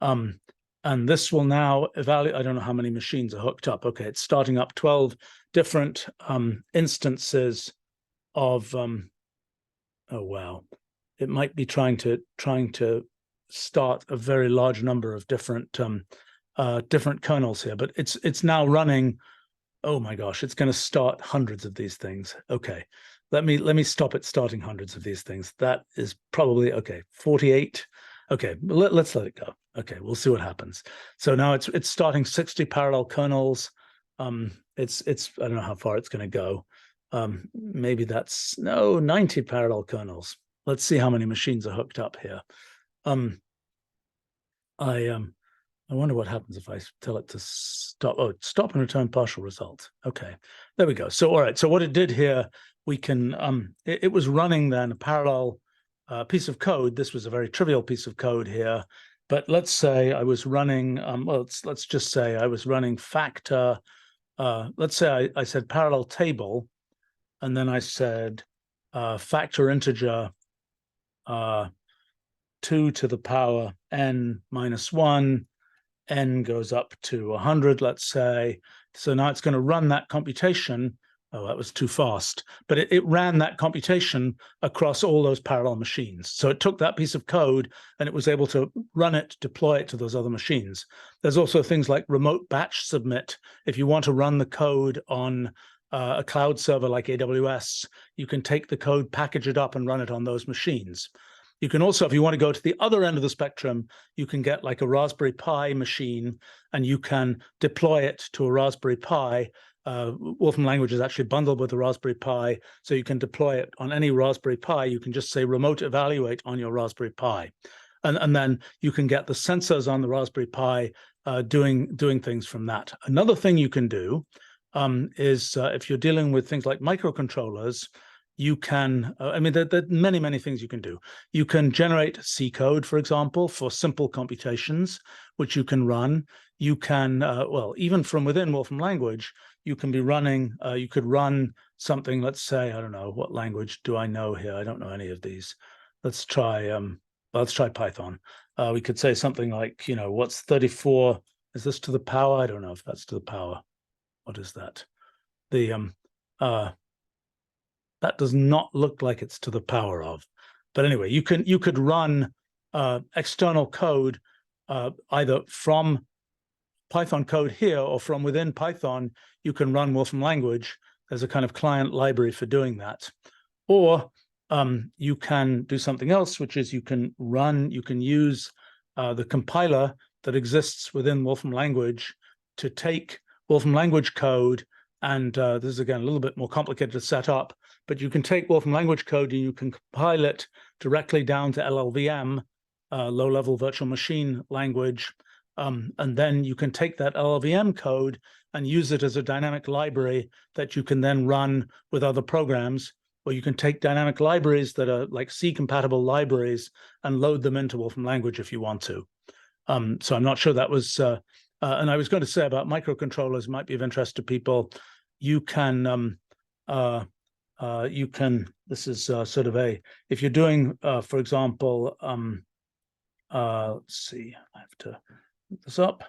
And this will now evaluate, I don't know how many machines are hooked up. Okay, it's starting up 12 different instances of, oh, wow. It might be trying to start a very large number of different kernels here, but it's now running. Oh my gosh, it's going to start hundreds of these things. Okay, let me stop it starting hundreds of these things. That is probably okay. 48. Okay, let's let it go. Okay, we'll see what happens. So now it's starting 60 parallel kernels. It's I don't know how far it's going to go. Maybe that's 90 parallel kernels. Let's see how many machines are hooked up here. I wonder what happens if I tell it to stop. Oh, stop and return partial result. Okay, there we go. So all right. So what it did here, we can it was running then a parallel piece of code. This was a very trivial piece of code here, but let's say I was running. Well, let's just say I was running factor. Let's say I said parallel table, and then I said factor integer 2 to the power n minus 1, n goes up to 100, let's say. So now it's going to run that computation. Oh, that was too fast. But it ran that computation across all those parallel machines. So it took that piece of code and it was able to run it, deploy it to those other machines. There's also things like remote batch submit. If you want to run the code on a cloud server like AWS, you can take the code, package it up, and run it on those machines. You can also, if you want to go to the other end of the spectrum, you can get like a Raspberry Pi machine and you can deploy it to a Raspberry Pi. Wolfram language is actually bundled with the Raspberry Pi, so you can deploy it on any Raspberry Pi. You can just say remote evaluate on your Raspberry Pi. And then you can get the sensors on the Raspberry Pi doing things from that. Another thing you can do is if you're dealing with things like microcontrollers, you can, I mean, there are many, many things you can do. You can generate C code, for example, for simple computations, which you can run. You can, well, even from within Wolfram language, you can be running, you could run something, let's say, I don't know, what language do I know here? I don't know any of these. Let's try Python. We could say something like, you know, what's 34? Is this to the power? I don't know if that's to the power. What is that? That does not look like it's to the power of. But anyway, you could run external code either from Python code here, or from within Python, you can run Wolfram language. There's a kind of client library for doing that. Or you can do something else, which is you can use the compiler that exists within Wolfram language to take Wolfram language code, and this is again a little bit more complicated to set up, but you can take Wolfram language code and you can compile it directly down to LLVM, low-level virtual machine language, and then you can take that LLVM code and use it as a dynamic library that you can then run with other programs, or you can take dynamic libraries that are like C-compatible libraries and load them into Wolfram language if you want to. So I'm not sure that was, and I was going to say about microcontrollers might be of interest to people. You can, this is sort of if you're doing, for example, let's see, I have to look this up.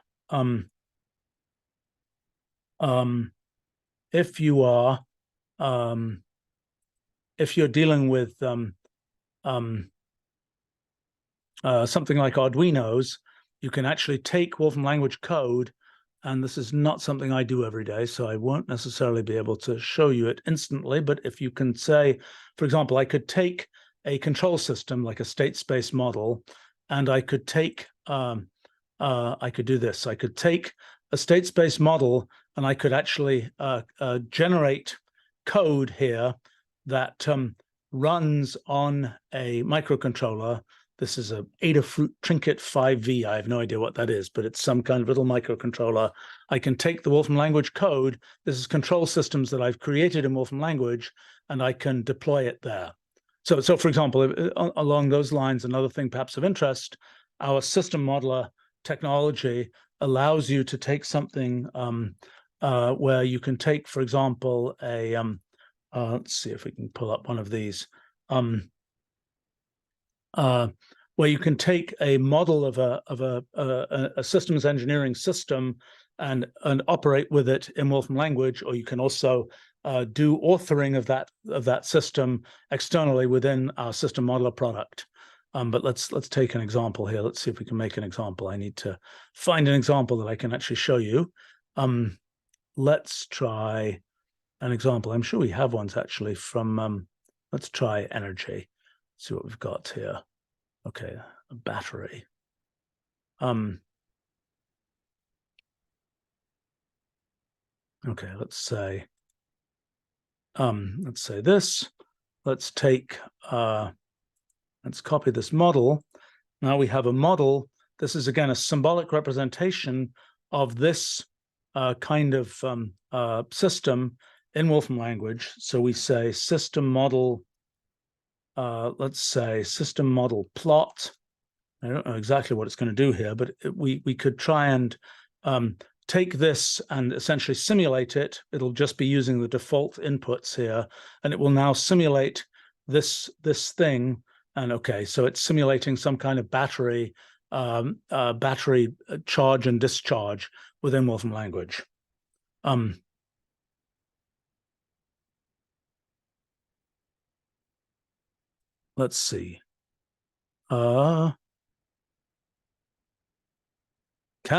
If you are, if you're dealing with something like Arduinos, you can actually take Wolfram language code, and this is not something I do every day, so I won't necessarily be able to show you it instantly, but if you can say, for example, I could take a control system like a state space model, and I could take, I could do this. I could take a state space model, and I could actually generate code here that runs on a microcontroller. This is a Adafruit Trinket 5V. I have no idea what that is, but it's some kind of little microcontroller. I can take the Wolfram language code. This is control systems that I've created in Wolfram language, and I can deploy it there. So for example, along those lines, another thing perhaps of interest, our system modeler technology allows you to take something where you can take, for example, a let's see if we can pull up one of these, where you can take a model of a systems engineering system and operate with it in Wolfram language, or you can also do authoring of that system externally within our system modeler product. But let's take an example here. Let's see if we can make an example. I need to find an example that I can actually show you. Let's try an example. I'm sure we have ones actually from, let's try energy. See what we've got here. Okay, a battery. Okay, let's say this. Let's take, let's copy this model. Now we have a model. This is again a symbolic representation of this kind of system in Wolfram language. So we say system model, let's say system model plot. I don't know exactly what it's going to do here, but we could try and take this and essentially simulate it. It'll just be using the default inputs here, and it will now simulate this thing. And okay, so it's simulating some kind of battery battery charge and discharge within Wolfram language. Let's see. Can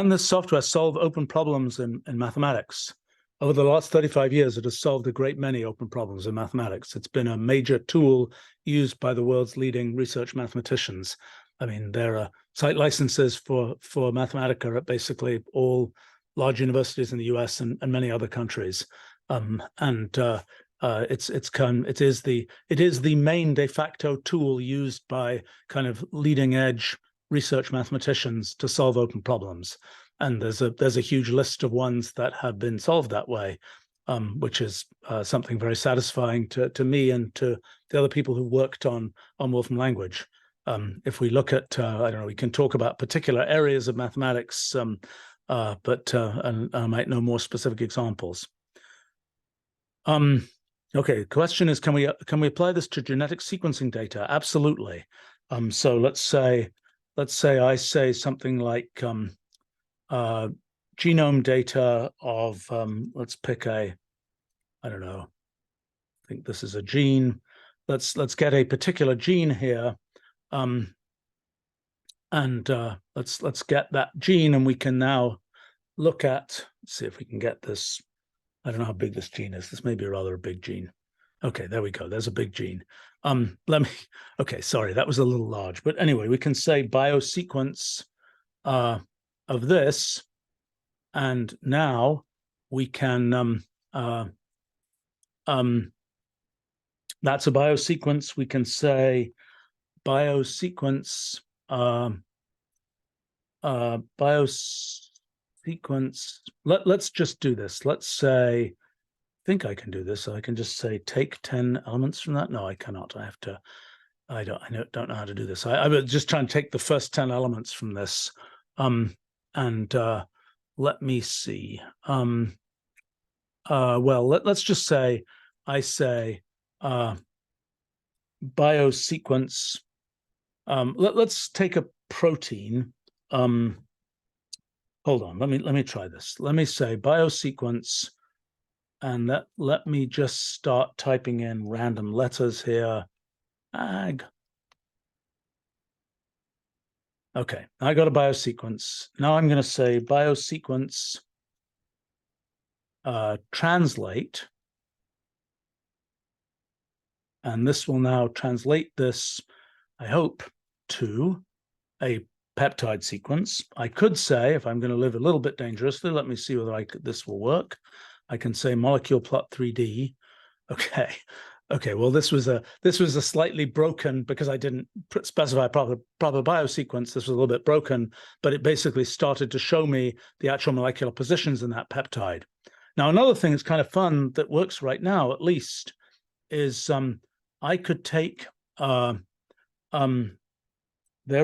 this software solve open problems in mathematics? Over the last 35 years, it has solved a great many open problems in mathematics. It's been a major tool used by the world's leading research mathematicians. I mean, there are site licenses for Mathematica at basically all large universities in the US and many other countries. It is the main de facto tool used by kind of leading edge research mathematicians to solve open problems. And there's a huge list of ones that have been solved that way, which is something very satisfying to me and to the other people who worked on Wolfram language. If we look at, I don't know, we can talk about particular areas of mathematics, but I might know more specific examples. Okay, the question is, can we apply this to genetic sequencing data? Absolutely. So let's say I say something like genome data of, let's pick I don't know, I think this is a gene. Let's get a particular gene here, and let's get that gene, and we can now look at, let's see if we can get this. I don't know how big this gene is. This may be rather a big gene. Okay, there we go. There's a big gene. Okay, sorry, that was a little large. But anyway, we can say biosequence of this. And now we can, that's a biosequence. We can say biosequence, biosequence. Let's just do this. Let's say, I think I can do this. So I can just say take 10 elements from that. No, I cannot. I have to, I don't know how to do this. I was just trying to take the first 10 elements from this. And let me see. Well, let's just say I say biosequence. Let's take a protein. Hold on. Let me try this. Let me say biosequence, and let me just start typing in random letters here. Ag. Okay, I got a biosequence. Now I'm going to say biosequence translate. And this will now translate this, I hope, to a peptide sequence. I could say, if I'm going to live a little bit dangerously, let me see whether this will work. I can say molecule plot 3D. Okay. Okay, well, this was a slightly broken, because I didn't specify proper biosequence. This was a little bit broken, but it basically started to show me the actual molecular positions in that peptide. Now, another thing that's kind of fun that works right now, at least, is I could take, there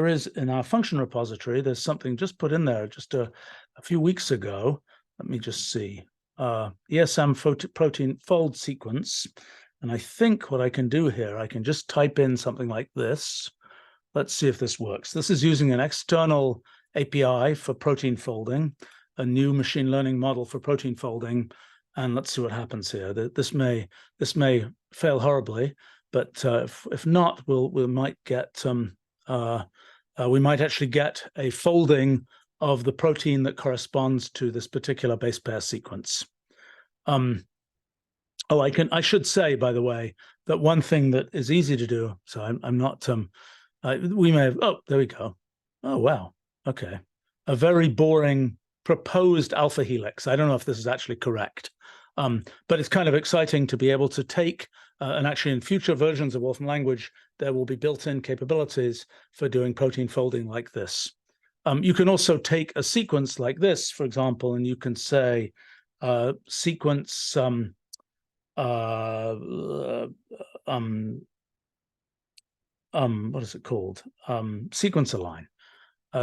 is in our function repository, there's something just put in there just a few weeks ago. Let me just see, ESM protein fold sequence. And I think what I can do here, I can just type in something like this. Let's see if this works. This is using an external API for protein folding, a new machine learning model for protein folding. And let's see what happens here. This may fail horribly, but if not, we might get we might actually get a folding of the protein that corresponds to this particular base pair sequence. Oh, I should say, by the way, that one thing that is easy to do. So I'm not. We may have. Oh, there we go. Oh, wow. Okay, a very boring proposed alpha helix. I don't know if this is actually correct. But it's kind of exciting to be able to take, and actually in future versions of Wolfram language, there will be built-in capabilities for doing protein folding like this. You can also take a sequence like this, for example, and you can say sequence what is it called? Sequence align.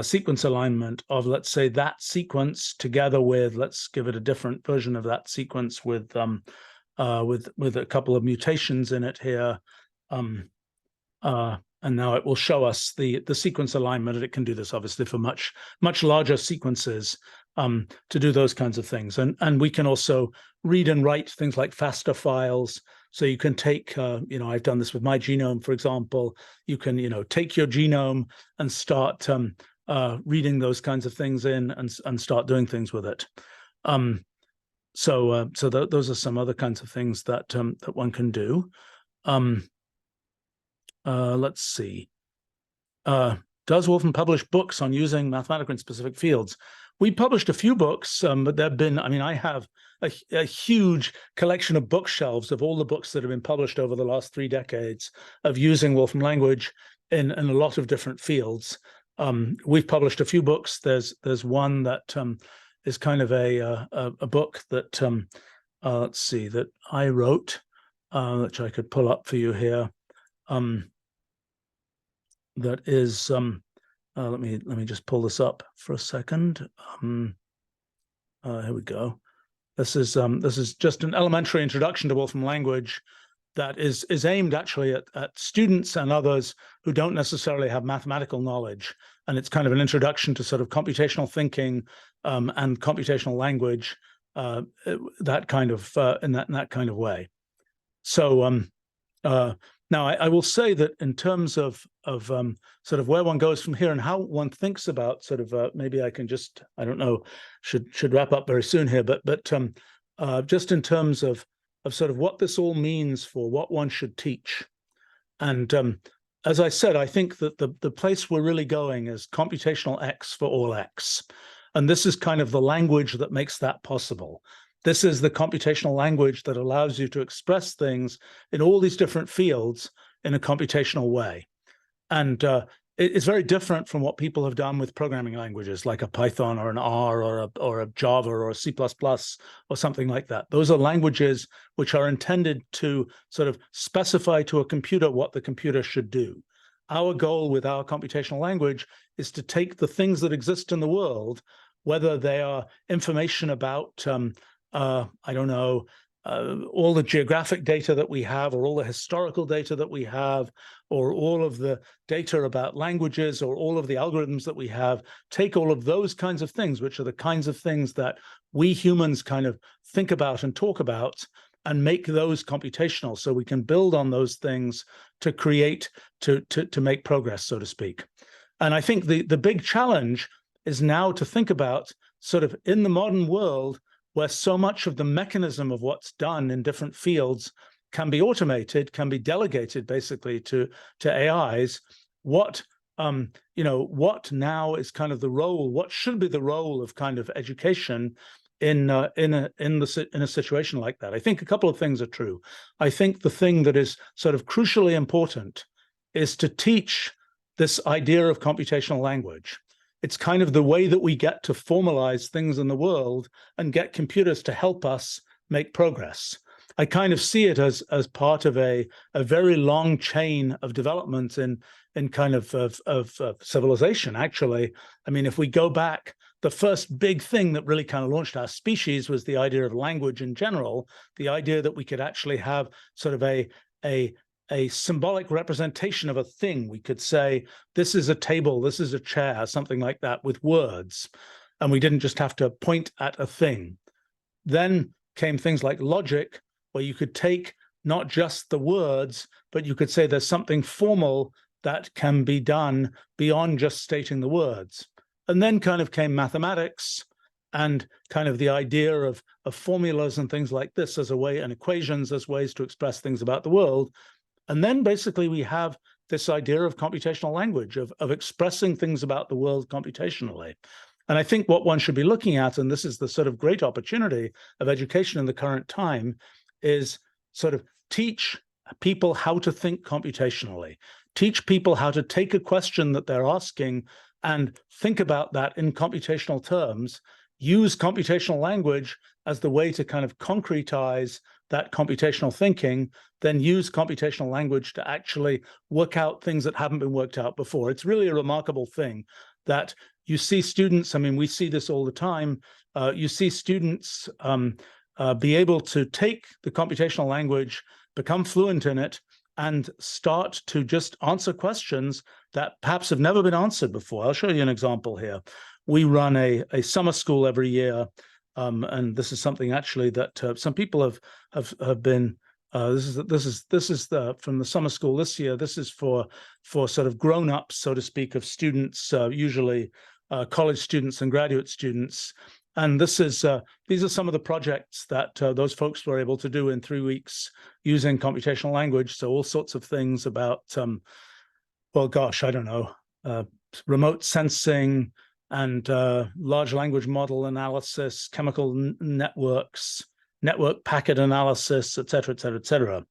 Sequence alignment of, let's say, that sequence together with, let's give it a different version of that sequence with a couple of mutations in it here, and now it will show us the sequence alignment, and it can do this obviously for much larger sequences, to do those kinds of things. And we can also read and write things like FASTA files. So you can take, I've done this with my genome, for example. You can, take your genome and start reading those kinds of things in and start doing things with it. So those are some other kinds of things that that one can do. Let's see. Does Wolfram publish books on using Mathematica in specific fields? We published a few books, but there have been, I have a huge collection of bookshelves of all the books that have been published over the last 3 decades of using Wolfram language in a lot of different fields. We've published a few books. There's one that is kind of a book that, let's see, that I wrote, which I could pull up for you here. That is, let me just pull this up for a second. Here we go. This is just an elementary introduction to Wolfram language that is aimed actually at students and others who don't necessarily have mathematical knowledge, and it's kind of an introduction to sort of computational thinking and computational language, that kind of in that kind of way. So Now, I will say that in terms of sort of where one goes from here and how one thinks about sort of maybe I can just, I don't know, should wrap up very soon here, but just in terms of sort of what this all means for what one should teach. And as I said, I think that the place we're really going is computational X for all X. And this is kind of the language that makes that possible. This is the computational language that allows you to express things in all these different fields in a computational way. And it's very different from what people have done with programming languages like a Python or an R or a Java or a C++ or something like that. Those are languages which are intended to sort of specify to a computer what the computer should do. Our goal with our computational language is to take the things that exist in the world, whether they are information about I don't know, all the geographic data that we have, or all the historical data that we have, or all of the data about languages, or all of the algorithms that we have, take all of those kinds of things, which are the kinds of things that we humans kind of think about and talk about, and make those computational so we can build on those things to create, to make progress, so to speak. And I think the big challenge is now to think about sort of in the modern world, where so much of the mechanism of what's done in different fields can be automated, can be delegated basically to AIs, what what now is kind of the role, what should be the role of kind of education in a situation like that? I think a couple of things are true. I think the thing that is sort of crucially important is to teach this idea of computational language. It's kind of the way that we get to formalize things in the world and get computers to help us make progress. I kind of see it as part of a very long chain of development in kind of civilization, actually. I mean, if we go back, the first big thing that really kind of launched our species was the idea of language in general, the idea that we could actually have sort of a symbolic representation of a thing. We could say, this is a table, this is a chair, something like that, with words. And we didn't just have to point at a thing. Then came things like logic, where you could take not just the words, but you could say there's something formal that can be done beyond just stating the words. And then kind of came mathematics and kind of the idea of formulas and things like this as a way, and equations as ways to express things about the world. And then basically we have this idea of computational language, of expressing things about the world computationally. And I think what one should be looking at, and this is the sort of great opportunity of education in the current time, is sort of teach people how to think computationally, teach people how to take a question that they're asking and think about that in computational terms, use computational language as the way to kind of concretize that computational thinking, then use computational language to actually work out things that haven't been worked out before. It's really a remarkable thing that you see students, I mean, we see this all the time, you see students be able to take the computational language, become fluent in it, and start to just answer questions that perhaps have never been answered before. I'll show you an example here. We run a summer school every year, and this is something actually that some people have been. This is from the summer school this year. This is for sort of grown-ups, so to speak, of students, usually college students and graduate students. And this is these are some of the projects that those folks were able to do in 3 weeks using computational language. So all sorts of things about, well, gosh, I don't know, remote sensing and large language model analysis, chemical networks, network packet analysis, et cetera, et cetera, et cetera.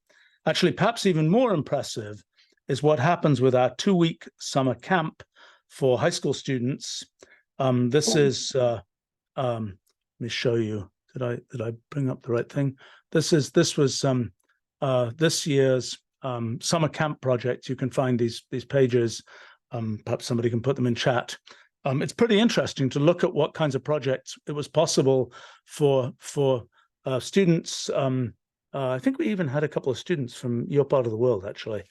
Actually, perhaps even more impressive is what happens with our 2-week summer camp for high school students. This is, let me show you. Did I bring up the right thing? This was this year's summer camp project. You can find these pages. Perhaps somebody can put them in chat. It's pretty interesting to look at what kinds of projects it was possible for students. I think we even had a couple of students from your part of the world, actually.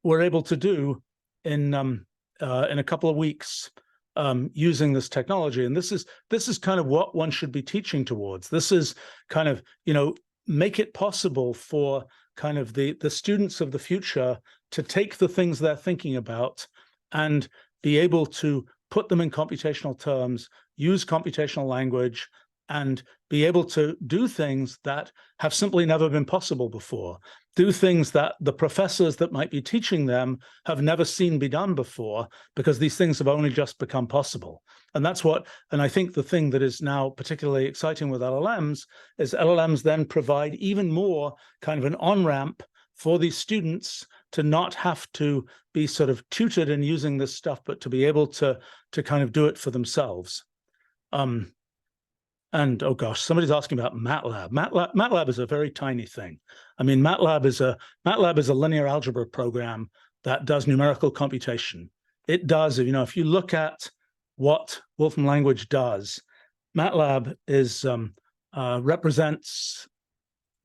Were able to do in a couple of weeks using this technology. And this is kind of what one should be teaching towards. This is kind of, make it possible for kind of the students of the future to take the things they're thinking about and be able to put them in computational terms, use computational language, and be able to do things that have simply never been possible before, do things that the professors that might be teaching them have never seen be done before, because these things have only just become possible. And I think the thing that is now particularly exciting with LLMs is LLMs then provide even more kind of an on-ramp for these students to not have to be sort of tutored in using this stuff, but to be able to kind of do it for themselves. And oh gosh, somebody's asking about MATLAB. MATLAB is a very tiny thing. I mean, MATLAB is a linear algebra program that does numerical computation. It does, if you look at what Wolfram language does, MATLAB is represents.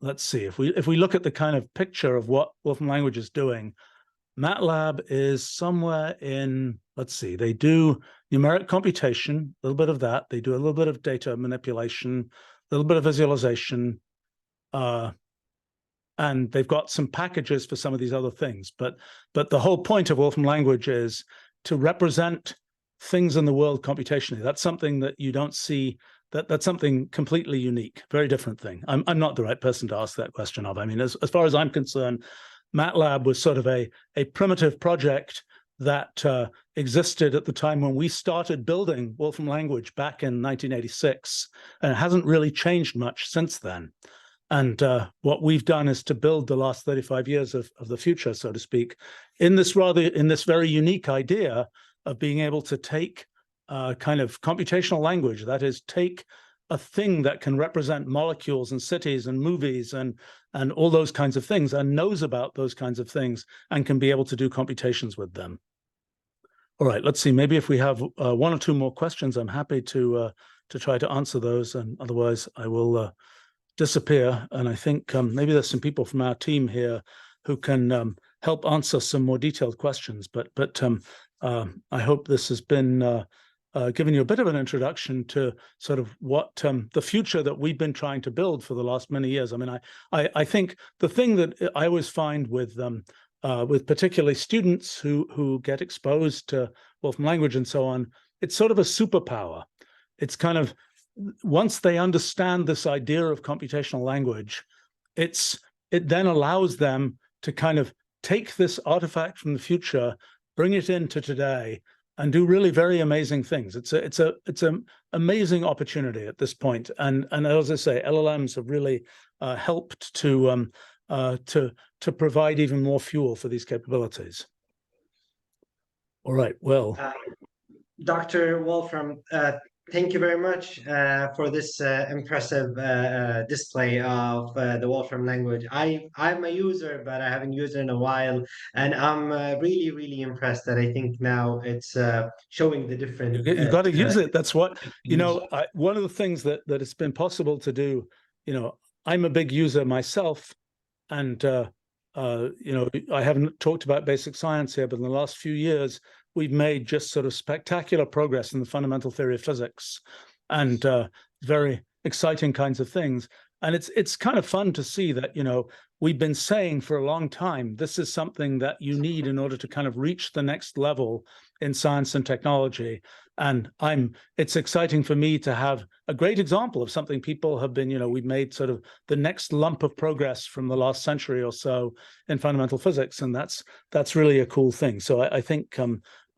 Let's see, if we look at the kind of picture of what Wolfram language is doing, MATLAB is somewhere in, let's see, they do numeric computation, a little bit of that. They do a little bit of data manipulation, a little bit of visualization, and they've got some packages for some of these other things. But the whole point of Wolfram language is to represent things in the world computationally. That's something that you don't see. That's something completely unique, very different thing. I'm not the right person to ask that question of. I mean, as far as I'm concerned, MATLAB was sort of a primitive project that existed at the time when we started building Wolfram language back in 1986, and it hasn't really changed much since then. And what we've done is to build the last 35 years of the future, so to speak, in this very unique idea of being able to take kind of computational language, that is, take a thing that can represent molecules and cities and movies and all those kinds of things, and knows about those kinds of things, and can be able to do computations with them. All right, let's see. Maybe if we have one or two more questions, I'm happy to try to answer those, and otherwise I will disappear. And I think maybe there's some people from our team here who can help answer some more detailed questions. But I hope this has been given you a bit of an introduction to sort of what the future that we've been trying to build for the last many years. I mean, I think the thing that I always find with particularly students who get exposed to Wolfram language and so on, it's sort of a superpower. It's kind of, once they understand this idea of computational language, it then allows them to kind of take this artifact from the future, bring it into today, and do really very amazing things. It's an amazing opportunity at this point. And as I say, LLMs have really helped to provide even more fuel for these capabilities. All right, well. Dr. Wolfram, thank you very much for this impressive display of the Wolfram language. I'm a user, but I haven't used it in a while, and I'm really, really impressed that I think now it's showing the different. You've got to use it. That's what, one of the things that it's been possible to do, I'm a big user myself, and I haven't talked about basic science here, but in the last few years, we've made just sort of spectacular progress in the fundamental theory of physics, and very exciting kinds of things. And it's kind of fun to see that, we've been saying for a long time, this is something that you need in order to kind of reach the next level in science and technology. And it's exciting for me to have a great example of something people have been, we've made sort of the next lump of progress from the last century or so in fundamental physics. And that's really a cool thing. So I think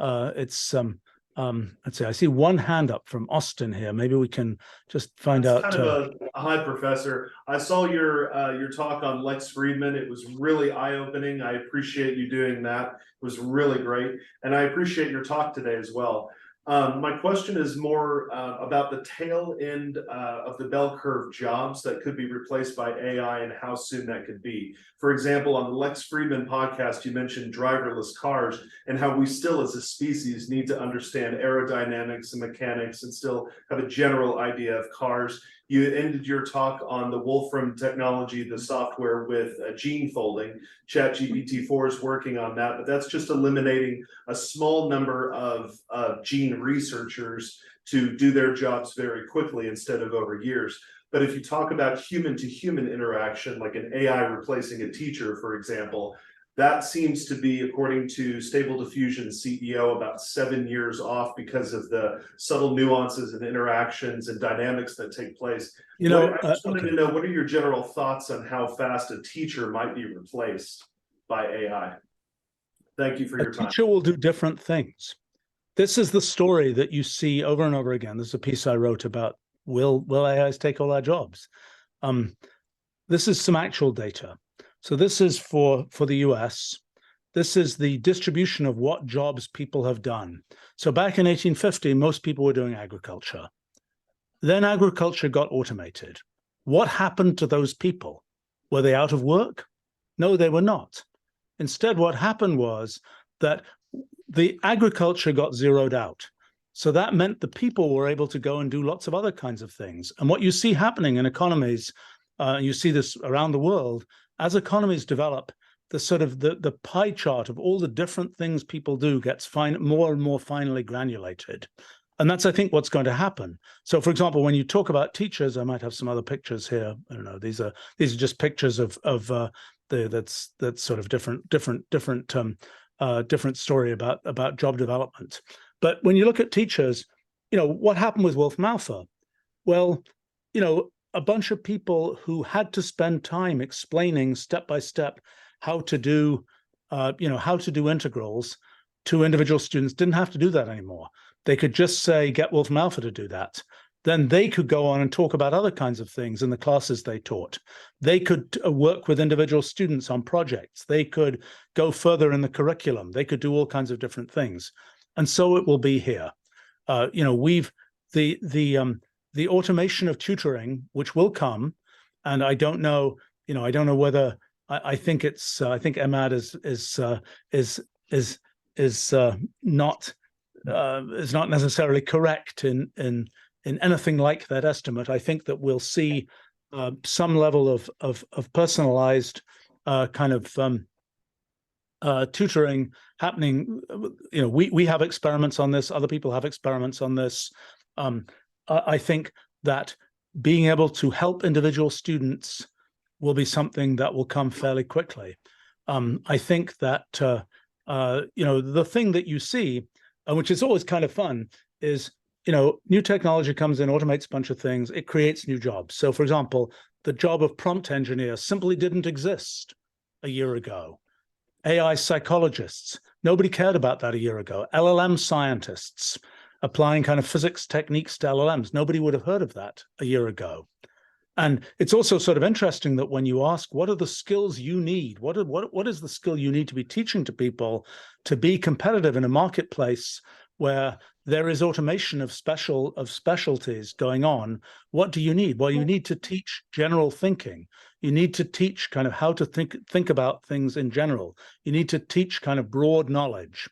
it's let's see, I see one hand up from Austin here. Maybe we can just find out. Kind of hi, Professor. I saw your talk on Lex Friedman. It was really eye-opening. I appreciate you doing that. It was really great. And I appreciate your talk today as well. My question is more about the tail end of the bell curve jobs that could be replaced by AI and how soon that could be. For example, on the Lex Friedman podcast, you mentioned driverless cars and how we still as a species need to understand aerodynamics and mechanics and still have a general idea of cars. You ended your talk on the Wolfram technology, the software with gene folding. ChatGPT-4 is working on that, but that's just eliminating a small number of gene researchers to do their jobs very quickly instead of over years. But if you talk about human-to-human interaction, like an AI replacing a teacher, for example, that seems to be, according to Stable Diffusion's CEO, about 7 years off because of the subtle nuances and interactions and dynamics that take place. You know, I just wanted to know, what are your general thoughts on how fast a teacher might be replaced by AI? Thank you for your time. A teacher will do different things. This is the story that you see over and over again. This is a piece I wrote about, will AIs take all our jobs? This is some actual data. So this is for the US. This is the distribution of what jobs people have done. So back in 1850, most people were doing agriculture. Then agriculture got automated. What happened to those people? Were they out of work? No, they were not. Instead, what happened was that the agriculture got zeroed out. So that meant the people were able to go and do lots of other kinds of things. And what you see happening in economies, you see this around the world, as economies develop, the sort of the pie chart of all the different things people do gets more and more finely granulated. And that's, I think, what's going to happen. So, for example, when you talk about teachers, I might have some other pictures here. I don't know. These are just pictures of that's sort of different story about job development. But when you look at teachers, what happened with Wolfram Alpha? Well, a bunch of people who had to spend time explaining step by step how to do integrals to individual students didn't have to do that anymore. They could just say, get Wolfram Alpha to do that. Then they could go on and talk about other kinds of things in the classes they taught. They could work with individual students on projects. They could go further in the curriculum. They could do all kinds of different things. And so it will be here. The automation of tutoring, which will come, and I don't know whether I think Emad is not necessarily correct in anything like that estimate. I think that we'll see some level of personalized kind of tutoring happening. We have experiments on this. Other people have experiments on this. I think that being able to help individual students will be something that will come fairly quickly. I think that the thing that you see, which is always kind of fun, is new technology comes in, automates a bunch of things, it creates new jobs. So, for example, the job of prompt engineer simply didn't exist a year ago. AI psychologists, nobody cared about that a year ago. LLM scientists, applying kind of physics techniques to LLMs. Nobody would have heard of that a year ago. And it's also sort of interesting that when you ask, what are the skills you need? What is the skill you need to be teaching to people to be competitive in a marketplace where there is automation of specialties going on? What do you need? Well, you need to teach general thinking. You need to teach kind of how to think about things in general. You need to teach kind of broad knowledge.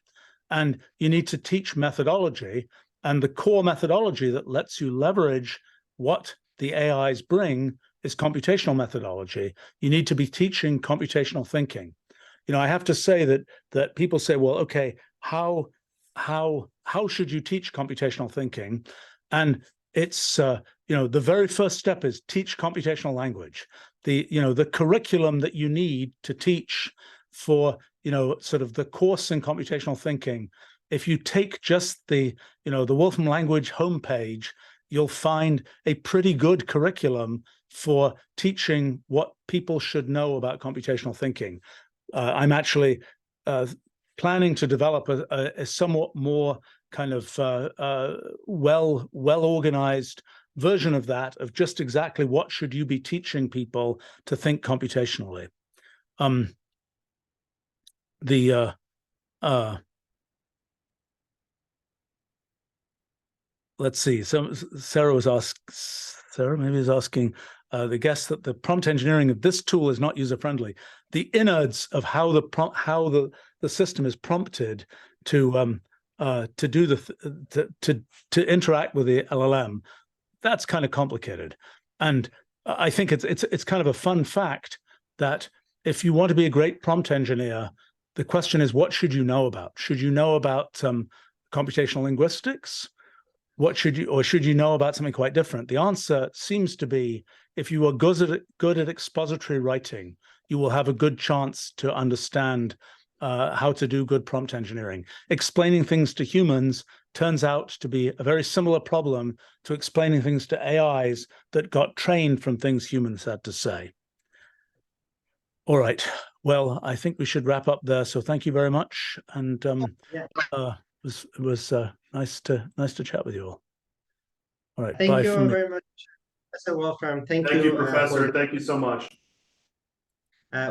And you need to teach methodology, and the core methodology that lets you leverage what the AIs bring is computational methodology. You need to be teaching computational thinking. I have to say that people say, well, okay, how should you teach computational thinking? And it's the very first step is teach computational language. The curriculum that you need to teach for sort of the course in computational thinking, if you take just the Wolfram language homepage, you'll find a pretty good curriculum for teaching what people should know about computational thinking. I'm actually planning to develop a somewhat more kind of well-organized version of that, of just exactly what should you be teaching people to think computationally. Let's see. So Sarah maybe is asking the guest that the prompt engineering of this tool is not user-friendly. The innards of how the system is prompted to interact with the LLM, that's kind of complicated. And I think it's kind of a fun fact that if you want to be a great prompt engineer, the question is, what should you know about? Should you know about computational linguistics? What should you, or should you know about something quite different? The answer seems to be, if you are good at expository writing, you will have a good chance to understand how to do good prompt engineering. Explaining things to humans turns out to be a very similar problem to explaining things to AIs that got trained from things humans had to say. All right. Well, I think we should wrap up there. So thank you very much. And it was nice to chat with you all. All right. Thank Bye you from me. very much, Professor Wolfram. Thank Thank you, you, for Professor. Thank you so much.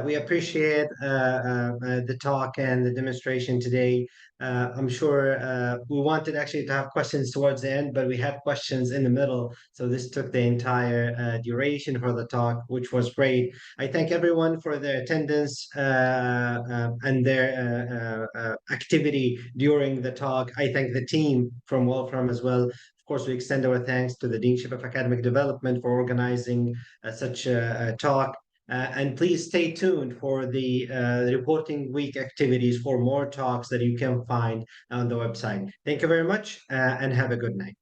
we appreciate the talk and the demonstration today. I'm sure we wanted actually to have questions towards the end, but we had questions in the middle. So this took the entire duration for the talk, which was great. I thank everyone for their attendance and their activity during the talk. I thank the team from Wolfram as well. Of course, we extend our thanks to the Deanship of Academic Development for organizing such a talk. And please stay tuned for the reporting week activities for more talks that you can find on the website. Thank you very much and have a good night.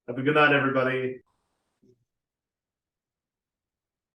Have a good night, everybody.